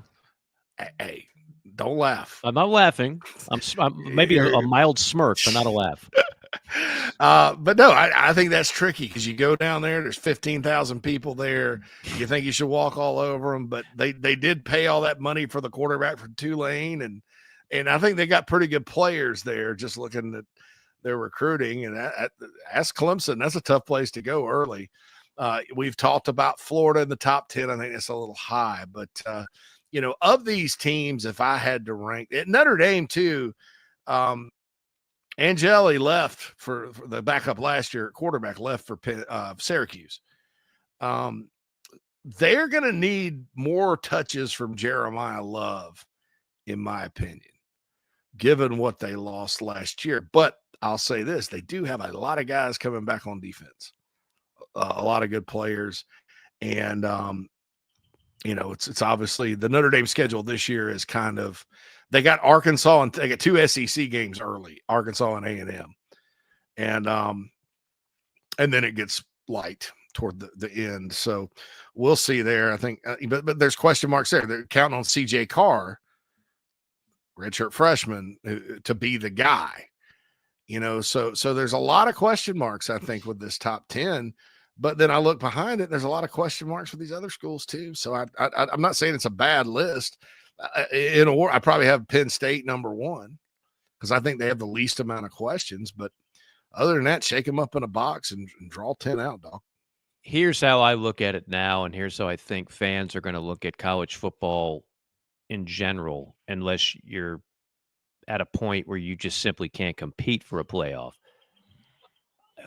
[SPEAKER 5] Hey, Don't laugh.
[SPEAKER 4] I'm not laughing. I'm maybe a mild smirk, but not a laugh.
[SPEAKER 5] But no, I think that's tricky because you go down there, there's 15,000 people there. You think you should walk all over them, but they did pay all that money for the quarterback from Tulane. And I think they got pretty good players there just looking at their recruiting. And ask Clemson, that's a tough place to go early. We've talked about Florida in the top 10. I think that's a little high, but of these teams, if I had to rank it, Notre Dame too, Angeli left for the backup last year. Quarterback left for Syracuse. They're going to need more touches from Jeremiah Love, in my opinion, given what they lost last year. But I'll say this, they do have a lot of guys coming back on defense, a lot of good players. And, it's obviously the Notre Dame schedule this year is kind of, they got Arkansas and they got 2 SEC games early, Arkansas and A&M. And then it gets light toward the end. So we'll see there. I think, but there's question marks there. They're counting on CJ Carr, redshirt freshman, to be the guy, so there's a lot of question marks, I think, with this top 10. But then I look behind it, there's a lot of question marks with these other schools too. So I'm not saying it's a bad list. I probably have Penn State number 1 because I think they have the least amount of questions. But other than that, shake them up in a box and draw 10 out, dog.
[SPEAKER 4] Here's how I look at it now, and here's how I think fans are going to look at college football in general, unless you're at a point where you just simply can't compete for a playoff.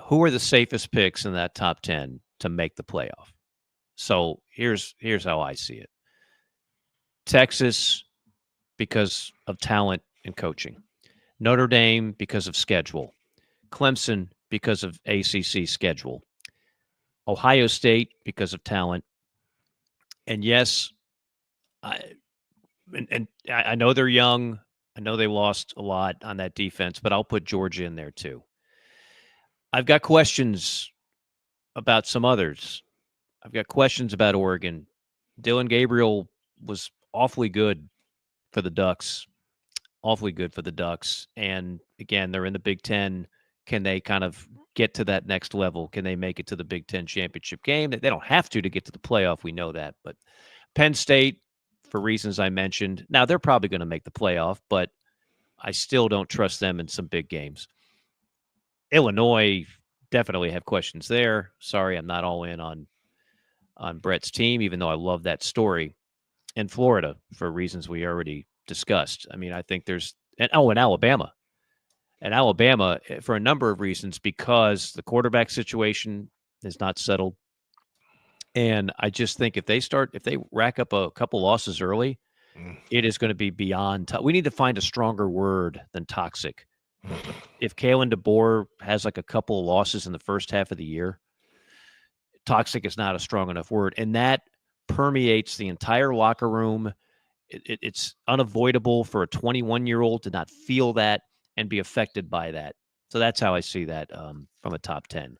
[SPEAKER 4] Who are the safest picks in that top 10 to make the playoff? So here's how I see it. Texas, because of talent and coaching. Notre Dame, because of schedule. Clemson, because of ACC schedule. Ohio State, because of talent. And yes, I know they're young. I know they lost a lot on that defense, but I'll put Georgia in there too. I've got questions about some others. I've got questions about Oregon. Dillon Gabriel was awfully good for the Ducks. Awfully good for the Ducks. And again, they're in the Big Ten. Can they kind of get to that next level? Can they make it to the Big Ten championship game? They don't have to get to the playoff. We know that. But Penn State, for reasons I mentioned, now they're probably going to make the playoff, but I still don't trust them in some big games. Illinois, definitely have questions there. Sorry, I'm not all in on Brett's team, even though I love that story. And Florida, for reasons we already discussed. I mean, I think there's – and Alabama. And Alabama, for a number of reasons, because the quarterback situation is not settled. And I just think if they rack up a couple losses early, it is going to be beyond – we need to find a stronger word than toxic. If Kalen DeBoer has like a couple of losses in the first half of the year, toxic is not a strong enough word. And that permeates the entire locker room. It's unavoidable for a 21-year-old to not feel that and be affected by that. So that's how I see that from a top 10.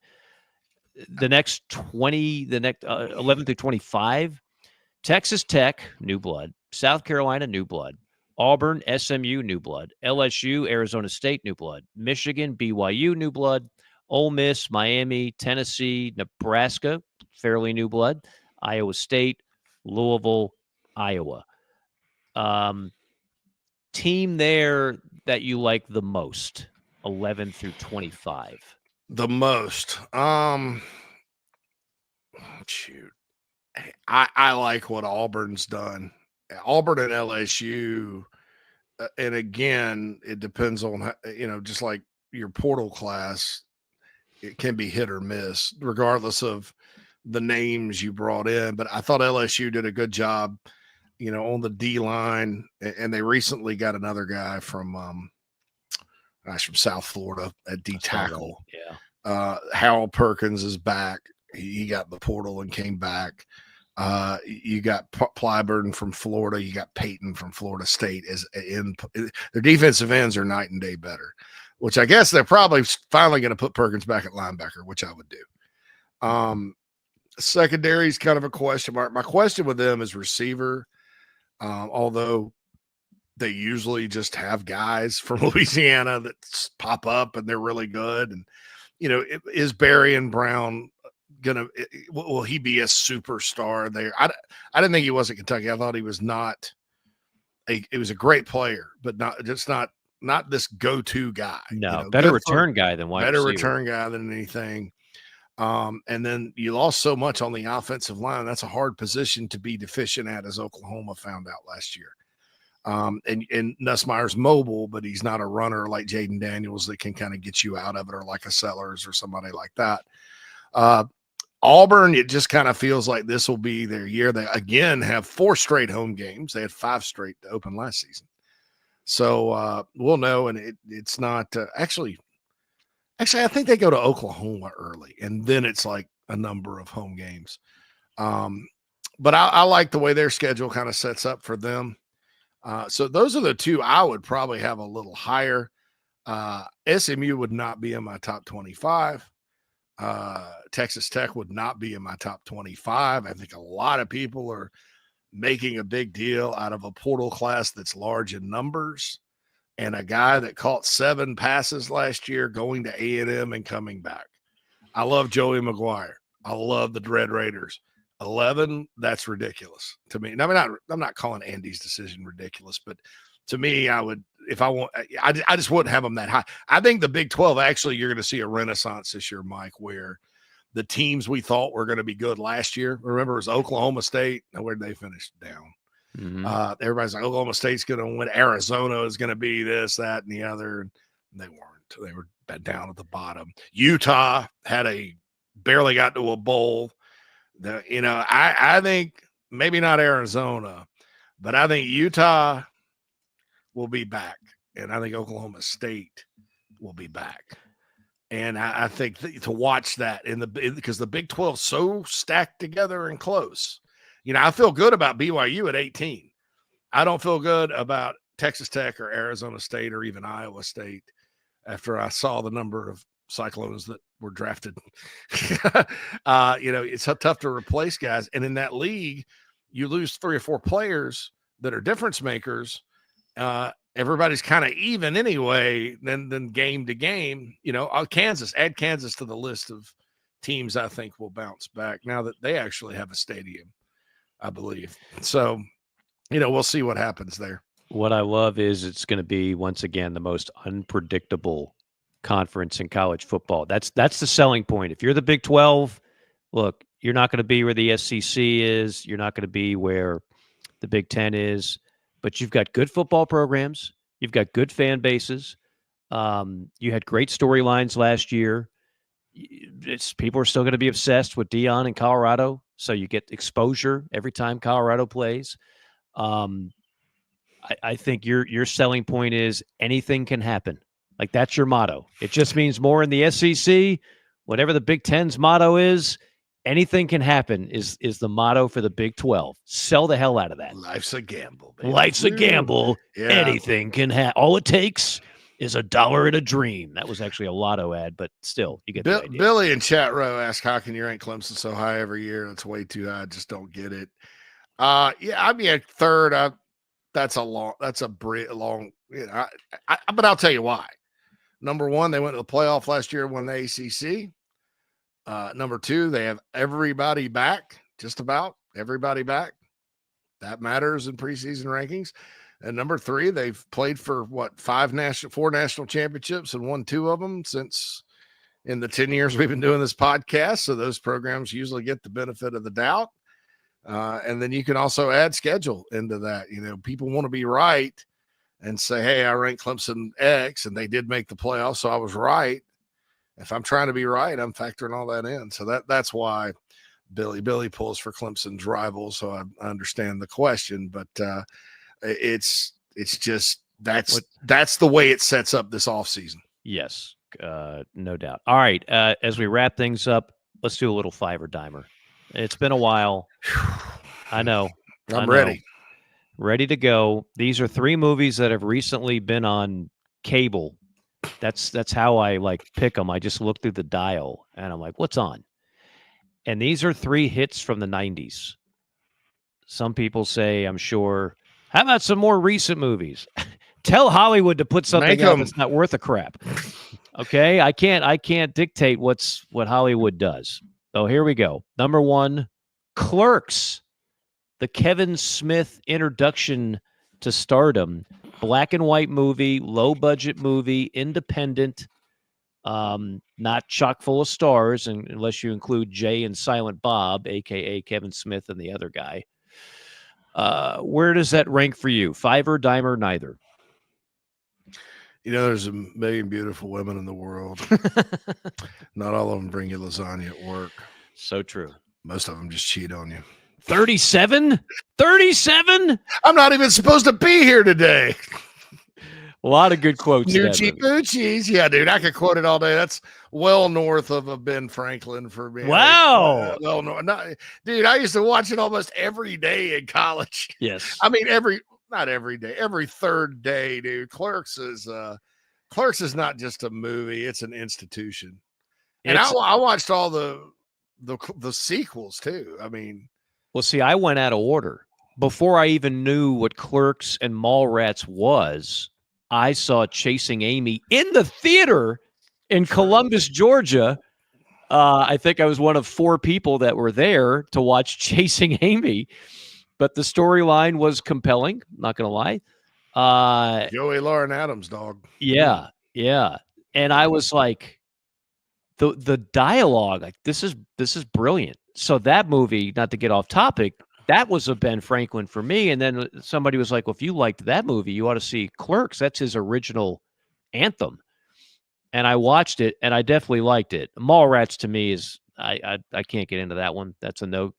[SPEAKER 4] The next 11 through 25, Texas Tech, new blood. South Carolina, new blood. Auburn, SMU, new blood. LSU, Arizona State, new blood. Michigan, BYU, new blood. Ole Miss, Miami, Tennessee, Nebraska, fairly new blood. Iowa State, Louisville, Iowa. Team there that you like the most, 11 through 25.
[SPEAKER 5] The most. Shoot. I like what Auburn's done. Auburn and LSU, and again, it depends on, just like your portal class, it can be hit or miss, regardless of the names you brought in. But I thought LSU did a good job, on the D line, and they recently got another guy from South Florida at D tackle.
[SPEAKER 4] Yeah.
[SPEAKER 5] Harold Perkins is back. He got the portal and came back. You got Plyburn from Florida. You got Peyton from Florida State. Their defensive ends are night and day better, which I guess they're probably finally going to put Perkins back at linebacker, which I would do. Secondary is kind of a question mark. My question with them is receiver. Although they usually just have guys from Louisiana that pop up and they're really good. And, is Barry and Brown will he be a superstar there? I didn't think he was at Kentucky. I thought he was not he was a great player, but not this go-to guy.
[SPEAKER 4] No, better return guy than wide
[SPEAKER 5] better
[SPEAKER 4] receiver.
[SPEAKER 5] return guy than anything. And then you lost so much on the offensive line. That's a hard position to be deficient at, as Oklahoma found out last year. And Nussmeier's mobile, but he's not a runner like Jaden Daniels that can kind of get you out of it, or like a Sellers or somebody like that. Auburn, it just kind of feels like this will be their year. They again have 4 straight home games. They had 5 straight to open last season. So we'll know. And it's not actually, I think they go to Oklahoma early, and then it's like a number of home games. But I like the way their schedule kind of sets up for them. So those are the 2 I would probably have a little higher. SMU would not be in my top 25. Texas Tech would not be in my top 25. I think a lot of people are making a big deal out of a portal class that's large in numbers, and a guy that caught 7 passes last year going to A&M and coming back. I love Joey McGuire. I love the Red Raiders. 11, that's ridiculous to me. I'm not calling Andy's decision ridiculous, but to me, I just wouldn't have them that high. I think the Big 12, actually, you're going to see a renaissance this year, Mike, where the teams we thought were going to be good last year, remember, it was Oklahoma State. Now, where did they finish? Down.
[SPEAKER 4] Mm-hmm.
[SPEAKER 5] Everybody's like, Oklahoma State's going to win. Arizona is going to be this, that, and the other. And they weren't. They were down at the bottom. Utah barely got to a bowl. I think maybe not Arizona, but I think Utah will be back, and I think Oklahoma State will be back. And I think to watch that because the Big 12 is so stacked together and close. I feel good about BYU at 18. I don't feel good about Texas Tech or Arizona State or even Iowa State after I saw the number of Cyclones that were drafted. It's tough to replace guys. And in that league, you lose 3 or 4 players that are difference makers. Everybody's kind of even anyway, then game to game. Add Kansas to the list of teams I think will bounce back now that they actually have a stadium, I believe. So, we'll see what happens there.
[SPEAKER 4] What I love is it's going to be, once again, the most unpredictable conference in college football. That's the selling point. If you're the Big 12, look, you're not going to be where the SEC is. You're not going to be where the Big 10 is. But you've got good football programs. You've got good fan bases. You had great storylines last year. People are still going to be obsessed with Deion in Colorado, so you get exposure every time Colorado plays. I think your selling point is anything can happen. Like, that's your motto. It just means more in the SEC. Whatever the Big Ten's motto is, anything can happen is the motto for the Big 12. Sell the hell out of that.
[SPEAKER 5] Life's a gamble, baby.
[SPEAKER 4] Life's a gamble. Yeah. Anything can happen. All it takes is $1 in a dream. That was actually a lotto ad, but still, you get the idea.
[SPEAKER 5] Billy in chat row asked, how can you rank Clemson so high every year? That's way too high. I just don't get it. I'd be at 3rd. That's a long, but I'll tell you why. Number 1, they went to the playoff last year, won the ACC. Number 2, they have everybody back, just about everybody back. That matters in preseason rankings. And number 3, they've played for 4 national championships and won 2 of them since in the 10 years we've been doing this podcast. So those programs usually get the benefit of the doubt. And then you can also add schedule into that. People want to be right and say, hey, I ranked Clemson X and they did make the playoffs, so I was right. If I'm trying to be right, I'm factoring all that in. So that's why Billy pulls for Clemson's rivals. So I understand the question, but it's just that's the way it sets up this offseason.
[SPEAKER 4] Yes, no doubt. All right, as we wrap things up, let's do a little five or dimer. It's been a while. I know.
[SPEAKER 5] I'm ready.
[SPEAKER 4] Ready to go. These are 3 movies that have recently been on cable. That's how I pick them. I just look through the dial and I'm like, what's on? And these are 3 hits from the 90s. Some people say, I'm sure, How about some more recent movies? Tell Hollywood to put something out that's not worth a crap. Okay, I can't dictate what Hollywood does. So here we go. Number 1, Clerks, the Kevin Smith introduction to stardom, black and white movie, low budget movie, independent, not chock full of stars, unless you include Jay and Silent Bob, aka Kevin Smith and the other guy. Where does that rank for you? Fiver, dimer, neither?
[SPEAKER 5] There's a million beautiful women in the world. Not all of them bring you lasagna at work.
[SPEAKER 4] So true.
[SPEAKER 5] Most of them just cheat on you.
[SPEAKER 4] 37? 37?
[SPEAKER 5] I'm not even supposed to be here today.
[SPEAKER 4] A lot of good quotes.
[SPEAKER 5] Nucci Poochies. Yeah, dude, I could quote it all day. That's well north of a Ben Franklin for me.
[SPEAKER 4] Wow.
[SPEAKER 5] Well, no, dude, I used to watch it almost every day in college.
[SPEAKER 4] Yes.
[SPEAKER 5] I mean, not every day, every third day, dude. Clerks is not just a movie; it's an institution. And I watched all the sequels too. I mean,
[SPEAKER 4] well, see, I went out of order before I even knew what Clerks and Mallrats was. I saw Chasing Amy in the theater in Columbus, Georgia. I think I was one of 4 people that were there to watch Chasing Amy. But the storyline was compelling, not going to lie.
[SPEAKER 5] Joey Lauren Adams, dog.
[SPEAKER 4] Yeah, yeah. And I was like, the dialogue, like this is brilliant. So that movie, not to get off topic, that was a Ben Franklin for me. And then somebody was like, well, if you liked that movie, you ought to see Clerks. That's his original anthem. And I watched it, and I definitely liked it. Mallrats to me is I can't get into that one. That's a no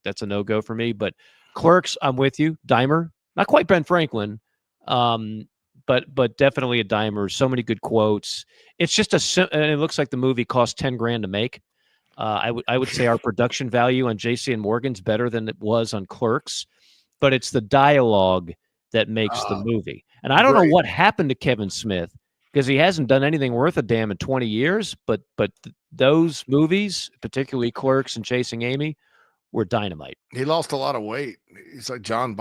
[SPEAKER 4] go for me. But Clerks, I'm with you. Dimer, not quite Ben Franklin, but definitely a dimer. So many good quotes. It's just and it looks like the movie cost $10,000 to make. I would say our production value on JC and Morgan's better than it was on Clerks, but it's the dialogue that makes the movie. And I don't know what happened to Kevin Smith, because he hasn't done anything worth a damn in 20 years. But those movies, particularly Clerks and Chasing Amy, were dynamite.
[SPEAKER 5] He lost a lot of weight. He's like John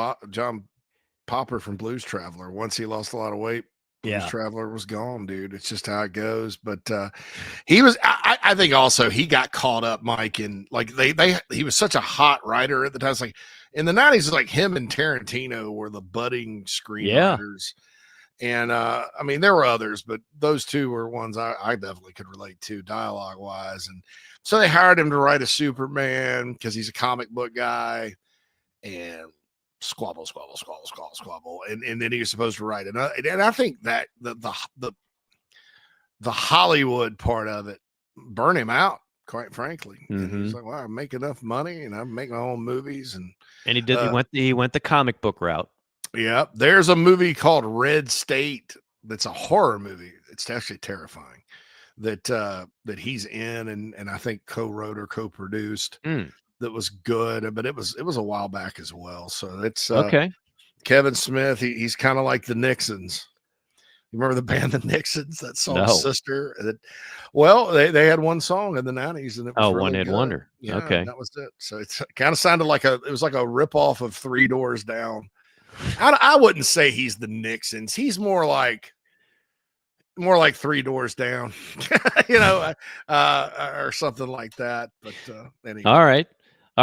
[SPEAKER 5] Popper from Blues Traveler. Once he lost a lot of weight, Blues Traveler was gone, dude. It's just how it goes. But he was. I think also he got caught up, Mike, in like he was such a hot writer at the time. It's like in the 90s, it's like him and Tarantino were the budding screenwriters. And I mean, there were others, but those two were ones I definitely could relate to dialogue wise. And so they hired him to write a Superman because he's a comic book guy, and squabble. And then he was supposed to write it. And I think that the Hollywood part of it burned him out, quite frankly. And he's like, well, I make enough money and I make my own movies. And
[SPEAKER 4] he did. He went the comic book route.
[SPEAKER 5] Yeah, there's a movie called Red State that's a horror movie. It's actually terrifying that he's in and I think co-wrote or co-produced. That was good, but it was a while back as well. So it's
[SPEAKER 4] okay.
[SPEAKER 5] Kevin Smith, he's kind of like the Nixons. You remember the band the Nixons? That song Sister? Well, they had one song in the 90s and it was really
[SPEAKER 4] One Hit Wonder.
[SPEAKER 5] Yeah,
[SPEAKER 4] okay.
[SPEAKER 5] That was it. So it kind of sounded like it was like a ripoff of Three Doors Down. I wouldn't say he's the Nixons. He's more like Three Doors Down, or something like that. But anyway.
[SPEAKER 4] All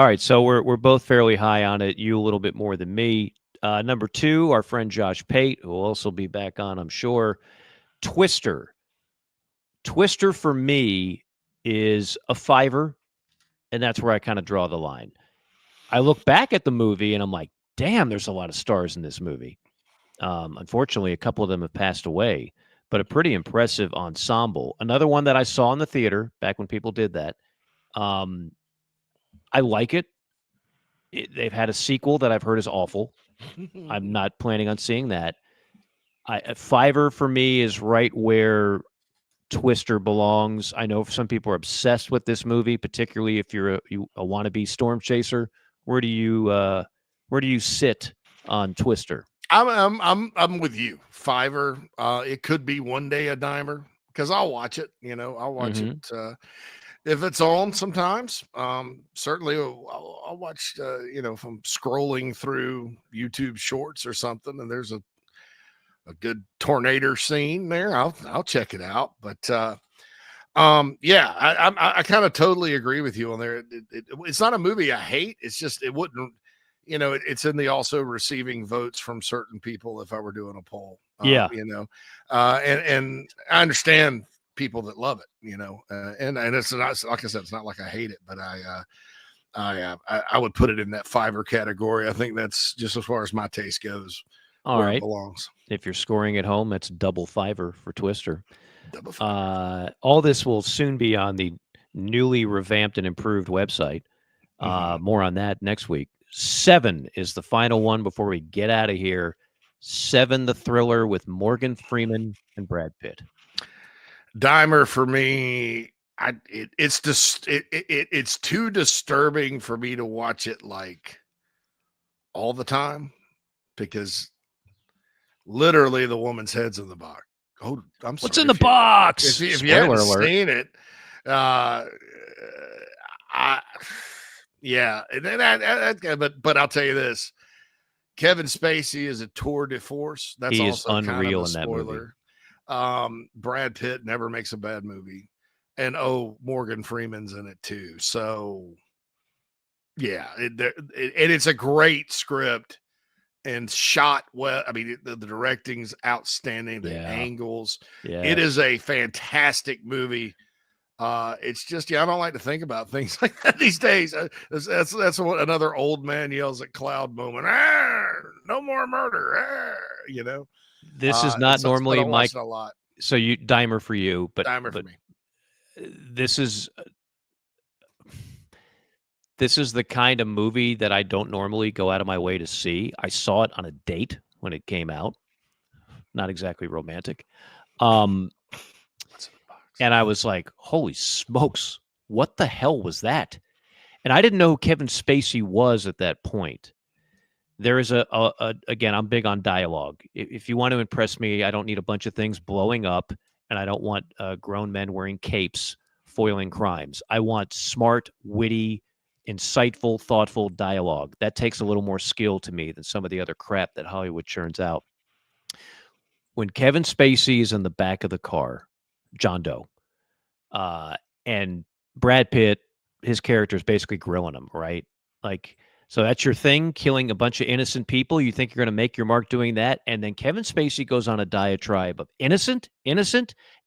[SPEAKER 4] right. So we're both fairly high on it. You a little bit more than me. Number 2, our friend Josh Pate, who will also be back on, I'm sure. Twister. Twister for me is a 5, and that's where I kind of draw the line. I look back at the movie and I'm like, damn, there's a lot of stars in this movie. Unfortunately, a couple of them have passed away, but a pretty impressive ensemble. Another one that I saw in the theater back when people did that. I like it. They've had a sequel that I've heard is awful. I'm not planning on seeing that. A 5 for me is right where Twister belongs. I know some people are obsessed with this movie, particularly if you're a wannabe storm chaser. Where do you sit on Twister?
[SPEAKER 5] I'm with you. 5. It could be one day a dimer because I'll watch it. I'll watch it. if it's on sometimes. Certainly I'll watch, if I'm scrolling through YouTube shorts or something and there's a good tornado scene there, I'll check it out. But I kind of totally agree with you on there. It's not a movie I hate. It's just, it wouldn't, it's in the also receiving votes from certain people if I were doing a poll.
[SPEAKER 4] Yeah.
[SPEAKER 5] And I understand people that love it, and it's not, like I said, it's not like I hate it, but I would put it in that fiver category. I think that's just as far as my taste goes.
[SPEAKER 4] All
[SPEAKER 5] where
[SPEAKER 4] right.
[SPEAKER 5] it belongs.
[SPEAKER 4] If you're scoring at home, that's double fiver for Twister.
[SPEAKER 5] Double fiver.
[SPEAKER 4] All this will soon be on the newly revamped and improved website. More on that next week. 7 is the final one before we get out of here. 7, the thriller with Morgan Freeman and Brad Pitt.
[SPEAKER 5] Dahmer for me, it's too disturbing for me to watch it like all the time, because literally the woman's head's in the box. Oh, I'm sorry.
[SPEAKER 4] What's in the box?
[SPEAKER 5] If you haven't seen it, but I'll tell you this: Kevin Spacey is a tour de force. That's
[SPEAKER 4] he
[SPEAKER 5] also
[SPEAKER 4] is unreal
[SPEAKER 5] kind of a
[SPEAKER 4] in that movie.
[SPEAKER 5] Brad Pitt never makes a bad movie, and Morgan Freeman's in it too. So yeah, it's a great script and shot well. I mean, the directing's outstanding. The angles.
[SPEAKER 4] Yeah.
[SPEAKER 5] It is a fantastic movie. It's just, I don't like to think about things like that these days. That's what another old man yells at cloud moment. No more murder.
[SPEAKER 4] This is not normally Mike.
[SPEAKER 5] A lot.
[SPEAKER 4] So Dahmer for you, but
[SPEAKER 5] Dahmer for me.
[SPEAKER 4] This is the kind of movie that I don't normally go out of my way to see. I saw it on a date when it came out. Not exactly romantic. And I was like, holy smokes, what the hell was that? And I didn't know who Kevin Spacey was at that point. There is again, I'm big on dialogue. If you want to impress me, I don't need a bunch of things blowing up, and I don't want grown men wearing capes foiling crimes. I want smart, witty, insightful, thoughtful dialogue. That takes a little more skill to me than some of the other crap that Hollywood churns out. When Kevin Spacey is in the back of the car, John Doe, and Brad Pitt, his character is basically grilling him, right? Like, so that's your thing, killing a bunch of innocent people. You think you're going to make your mark doing that? And then Kevin Spacey goes on a diatribe of innocent, and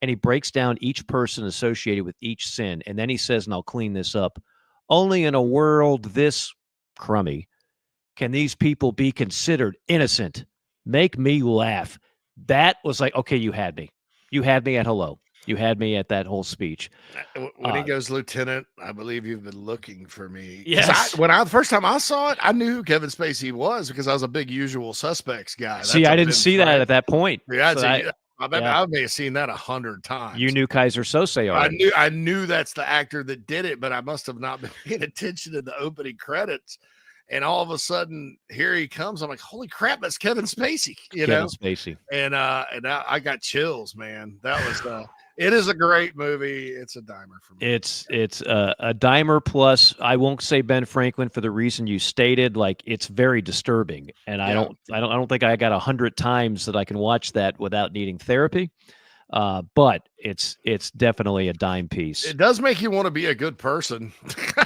[SPEAKER 4] he breaks down each person associated with each sin. And then he says, and I'll clean this up, only in a world this crummy can these people be considered innocent. Make me laugh. That was like, okay, you had me. You had me at hello. You had me at that whole speech.
[SPEAKER 5] When he goes, Lieutenant, I believe you've been looking for me.
[SPEAKER 4] Yes.
[SPEAKER 5] The first time I saw it, I knew who Kevin Spacey was because I was a big Usual Suspects guy.
[SPEAKER 4] See, I didn't see that at that point.
[SPEAKER 5] Yeah,
[SPEAKER 4] so
[SPEAKER 5] I may have seen that 100 times.
[SPEAKER 4] You knew Kaiser Sose already.
[SPEAKER 5] I knew that's the actor that did it, but I must have not been paying attention to the opening credits. And all of a sudden, here he comes. I'm like, holy crap, that's Kevin Spacey.
[SPEAKER 4] Kevin Spacey.
[SPEAKER 5] And I got chills, man. That was it is a great movie. It's a Dahmer for me.
[SPEAKER 4] It's a Dahmer plus. I won't say Ben Franklin for the reason you stated. Like, it's very disturbing, and I don't think I got 100 times that I can watch that without needing therapy. But it's definitely a dime piece.
[SPEAKER 5] It does make you want to be a good person.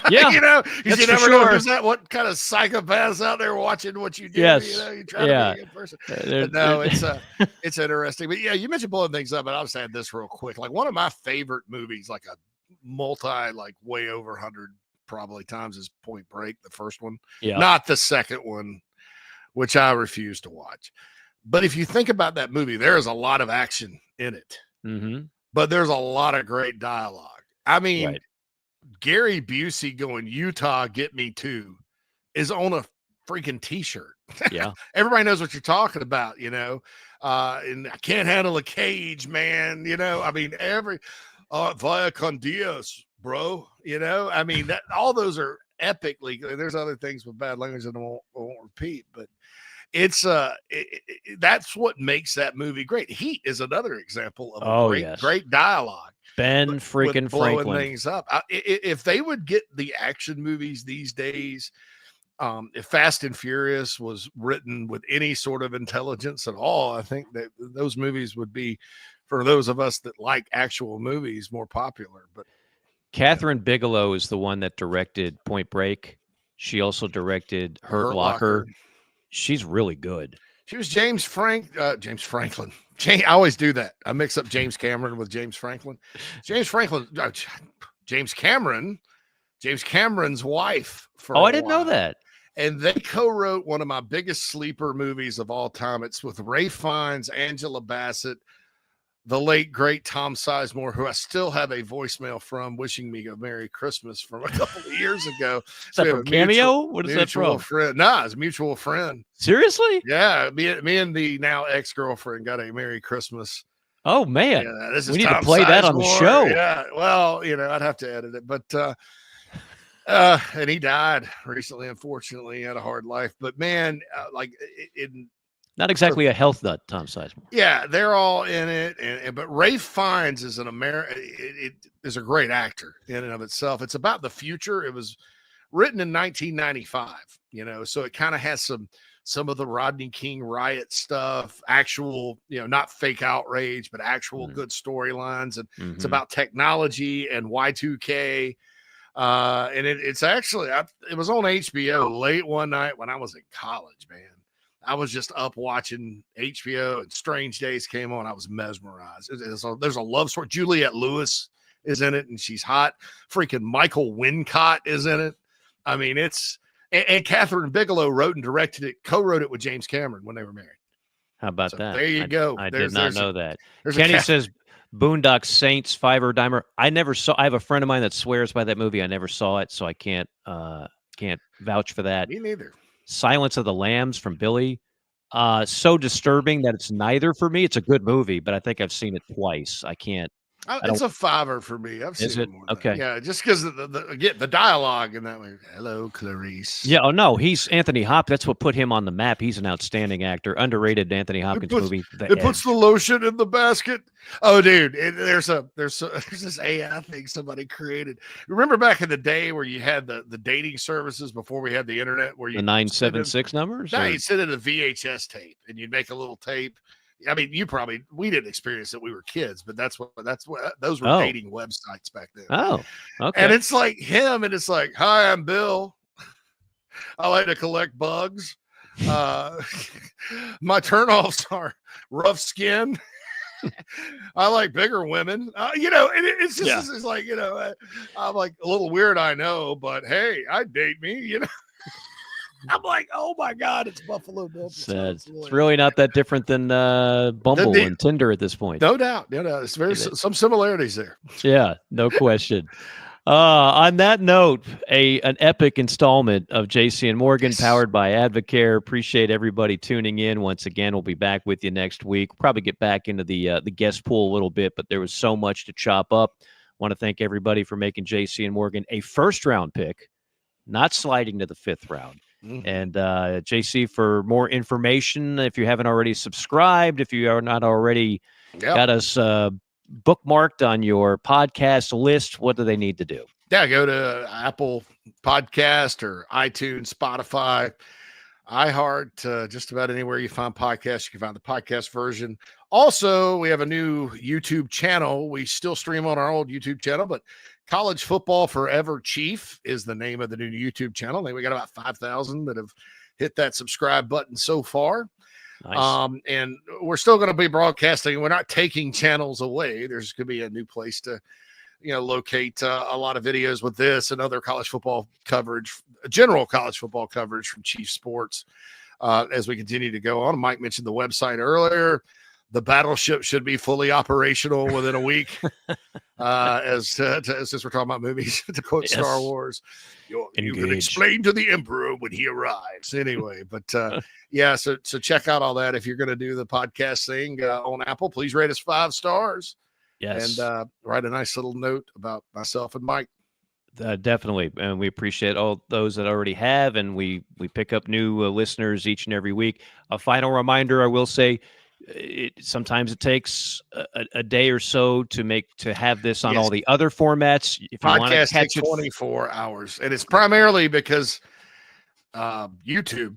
[SPEAKER 4] Yeah,
[SPEAKER 5] you never know if there's what kind of psychopaths out there watching what you do.
[SPEAKER 4] Yes.
[SPEAKER 5] You try to be a good person. But no, it's interesting. But yeah, you mentioned blowing things up, and I'll just add this real quick. Like, one of my favorite movies, like a way over 100 probably times, is Point Break, the first one.
[SPEAKER 4] Yeah.
[SPEAKER 5] Not the second one, which I refuse to watch. But if you think about that movie, there is a lot of action in it.
[SPEAKER 4] Mm-hmm.
[SPEAKER 5] But there's a lot of great dialogue. I mean,
[SPEAKER 4] right.
[SPEAKER 5] Gary Busey going, Utah, get me too, is on a freaking t-shirt.
[SPEAKER 4] Yeah.
[SPEAKER 5] Everybody knows what you're talking about, and I can't handle a cage, man. I mean, via con Dios, bro, I mean, that all those are epically. There's other things with bad language that I won't repeat, but it's that's what makes that movie great. Heat is another example of great dialogue.
[SPEAKER 4] Ben
[SPEAKER 5] with
[SPEAKER 4] freaking
[SPEAKER 5] blowing
[SPEAKER 4] Franklin.
[SPEAKER 5] things up. If they would get the action movies these days, if Fast and Furious was written with any sort of intelligence at all, I think that those movies would be, for those of us that like actual movies, more popular. But
[SPEAKER 4] Catherine Bigelow is the one that directed Point Break. She also directed Hurt Locker. She's really good.
[SPEAKER 5] She was James Franklin. I always do that. I mix up James Cameron with James Franklin. James Cameron's wife.
[SPEAKER 4] I didn't know that.
[SPEAKER 5] And they co-wrote one of my biggest sleeper movies of all time. It's with Ray Fiennes, Angela Bassett, the late, great Tom Sizemore, who I still have a voicemail from wishing me a Merry Christmas from a couple of years ago.
[SPEAKER 4] Is that from Cameo? What is that from?
[SPEAKER 5] Friend. Nah, it's a mutual friend.
[SPEAKER 4] Seriously?
[SPEAKER 5] Yeah, me and the now ex-girlfriend got a Merry Christmas.
[SPEAKER 4] Oh, man.
[SPEAKER 5] Yeah, this is
[SPEAKER 4] we need
[SPEAKER 5] Tom
[SPEAKER 4] to play that on the
[SPEAKER 5] Sizemore.
[SPEAKER 4] show.
[SPEAKER 5] Yeah, well, I'd have to edit it. But and he died recently, unfortunately. He had a hard life. But, man,
[SPEAKER 4] not exactly a health nut, Tom Sizemore.
[SPEAKER 5] Yeah, they're all in it, but Ray Fiennes is is a great actor in and of itself. It's about the future. It was written in 1995, so it kind of has some of the Rodney King riot stuff, actual, not fake outrage, but actual good storylines, and it's about technology and Y2K. And it's actually it was on HBO late one night when I was in college, man. I was just up watching HBO, and Strange Days came on. I was mesmerized. There's a love story. Juliette Lewis is in it, and she's hot. Freaking Michael Wincott is in it. I mean, and Catherine Bigelow wrote and directed it, co-wrote it with James Cameron when they were married.
[SPEAKER 4] How about that?
[SPEAKER 5] There you go.
[SPEAKER 4] I did not know that. Kenny says Boondock Saints, Fiver Dimer. I have a friend of mine that swears by that movie. I never saw it, so I can't vouch for that.
[SPEAKER 5] Me neither.
[SPEAKER 4] Silence of the Lambs from Billy. So disturbing that it's neither for me. It's a good movie, but I think I've seen it twice. I can't.
[SPEAKER 5] It's a fiver for me. I've seen it more.
[SPEAKER 4] Okay.
[SPEAKER 5] Yeah, just because the dialogue in that way. Hello, Clarice.
[SPEAKER 4] Yeah. Oh no, he's Anthony Hopkins. That's what put him on the map. He's an outstanding actor. Underrated Anthony Hopkins movie.
[SPEAKER 5] It puts the lotion in the basket. Oh, dude, there's this AI thing somebody created. Remember back in the day where you had the dating services before we had the internet, where you
[SPEAKER 4] the 976 numbers?
[SPEAKER 5] No, you'd send in a VHS tape and you'd make a little tape. I mean, we didn't experience it. We were kids, but that's what those were dating websites back then.
[SPEAKER 4] Oh, okay.
[SPEAKER 5] And it's like him, and it's like, hi, I'm Bill. I like to collect bugs. My turnoffs are rough skin. I like bigger women. It's just it's like, I'm like a little weird, I know, but hey, I'd date me, I'm like, oh my God, it's Buffalo Bill.
[SPEAKER 4] It's really not that different than Bumble and Tinder at this point.
[SPEAKER 5] No doubt. It's some similarities there.
[SPEAKER 4] Yeah, no question. On that note, an epic installment of JC and Morgan powered by Advocare. Appreciate everybody tuning in. Once again, we'll be back with you next week. We'll probably get back into the guest pool a little bit, but there was so much to chop up. Want to thank everybody for making JC and Morgan a first-round pick, not sliding to the fifth round. And JC, for more information, if you haven't already subscribed, if you are not already got us bookmarked on your podcast list, what do they need to do?
[SPEAKER 5] Yeah, go to Apple Podcast or iTunes, Spotify, iHeart, just about anywhere you find podcasts, you can find the podcast version. Also, we have a new YouTube channel. We still stream on our old YouTube channel, but College Football Forever Chief is the name of the new YouTube channel. I think we got about 5,000 that have hit that subscribe button so far.
[SPEAKER 4] Nice.
[SPEAKER 5] And we're still going to be broadcasting. We're not taking channels away. There's going to be a new place to, locate a lot of videos with this and other college football coverage, general college football coverage from Chief Sports as we continue to go on. Mike mentioned the website earlier. The battleship should be fully operational within a week. Since we're talking about movies, to quote Star Wars, you can explain to the Emperor when he arrives. Anyway, but so check out all that. If you're going to do the podcast thing on Apple, please rate us 5 stars.
[SPEAKER 4] Yes,
[SPEAKER 5] and write a nice little note about myself and Mike.
[SPEAKER 4] Definitely, and we appreciate all those that already have, and we pick up new listeners each and every week. A final reminder, I will say, Sometimes it takes a day or so to have this on
[SPEAKER 5] Yes.
[SPEAKER 4] all the other formats. If you want to
[SPEAKER 5] Podcast
[SPEAKER 4] catch
[SPEAKER 5] takes
[SPEAKER 4] it,
[SPEAKER 5] 24 hours, and it's primarily because YouTube.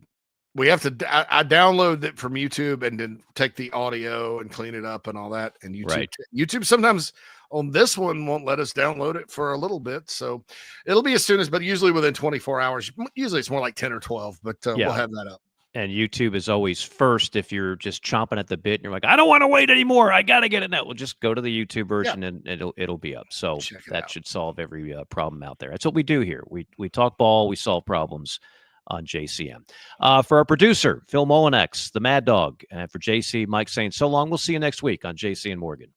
[SPEAKER 5] We have to. I download it from YouTube and then take the audio and clean it up and all that. And YouTube,
[SPEAKER 4] Right.
[SPEAKER 5] YouTube sometimes on this one won't let us download it for a little bit, so it'll be as soon as, but usually within 24 hours. Usually it's more like 10 or 12, but we'll have that up.
[SPEAKER 4] And YouTube is always first if you're just chomping at the bit and you're like, I don't want to wait anymore. I got to get it now. Well, just go to the YouTube version and it'll be up. So that should solve every problem out there. That's what we do here. We talk ball, we solve problems on JCM. For our producer, Phil Molinex, the Mad Dog, and for JC, Mike saying so long. We'll see you next week on JC and Morgan.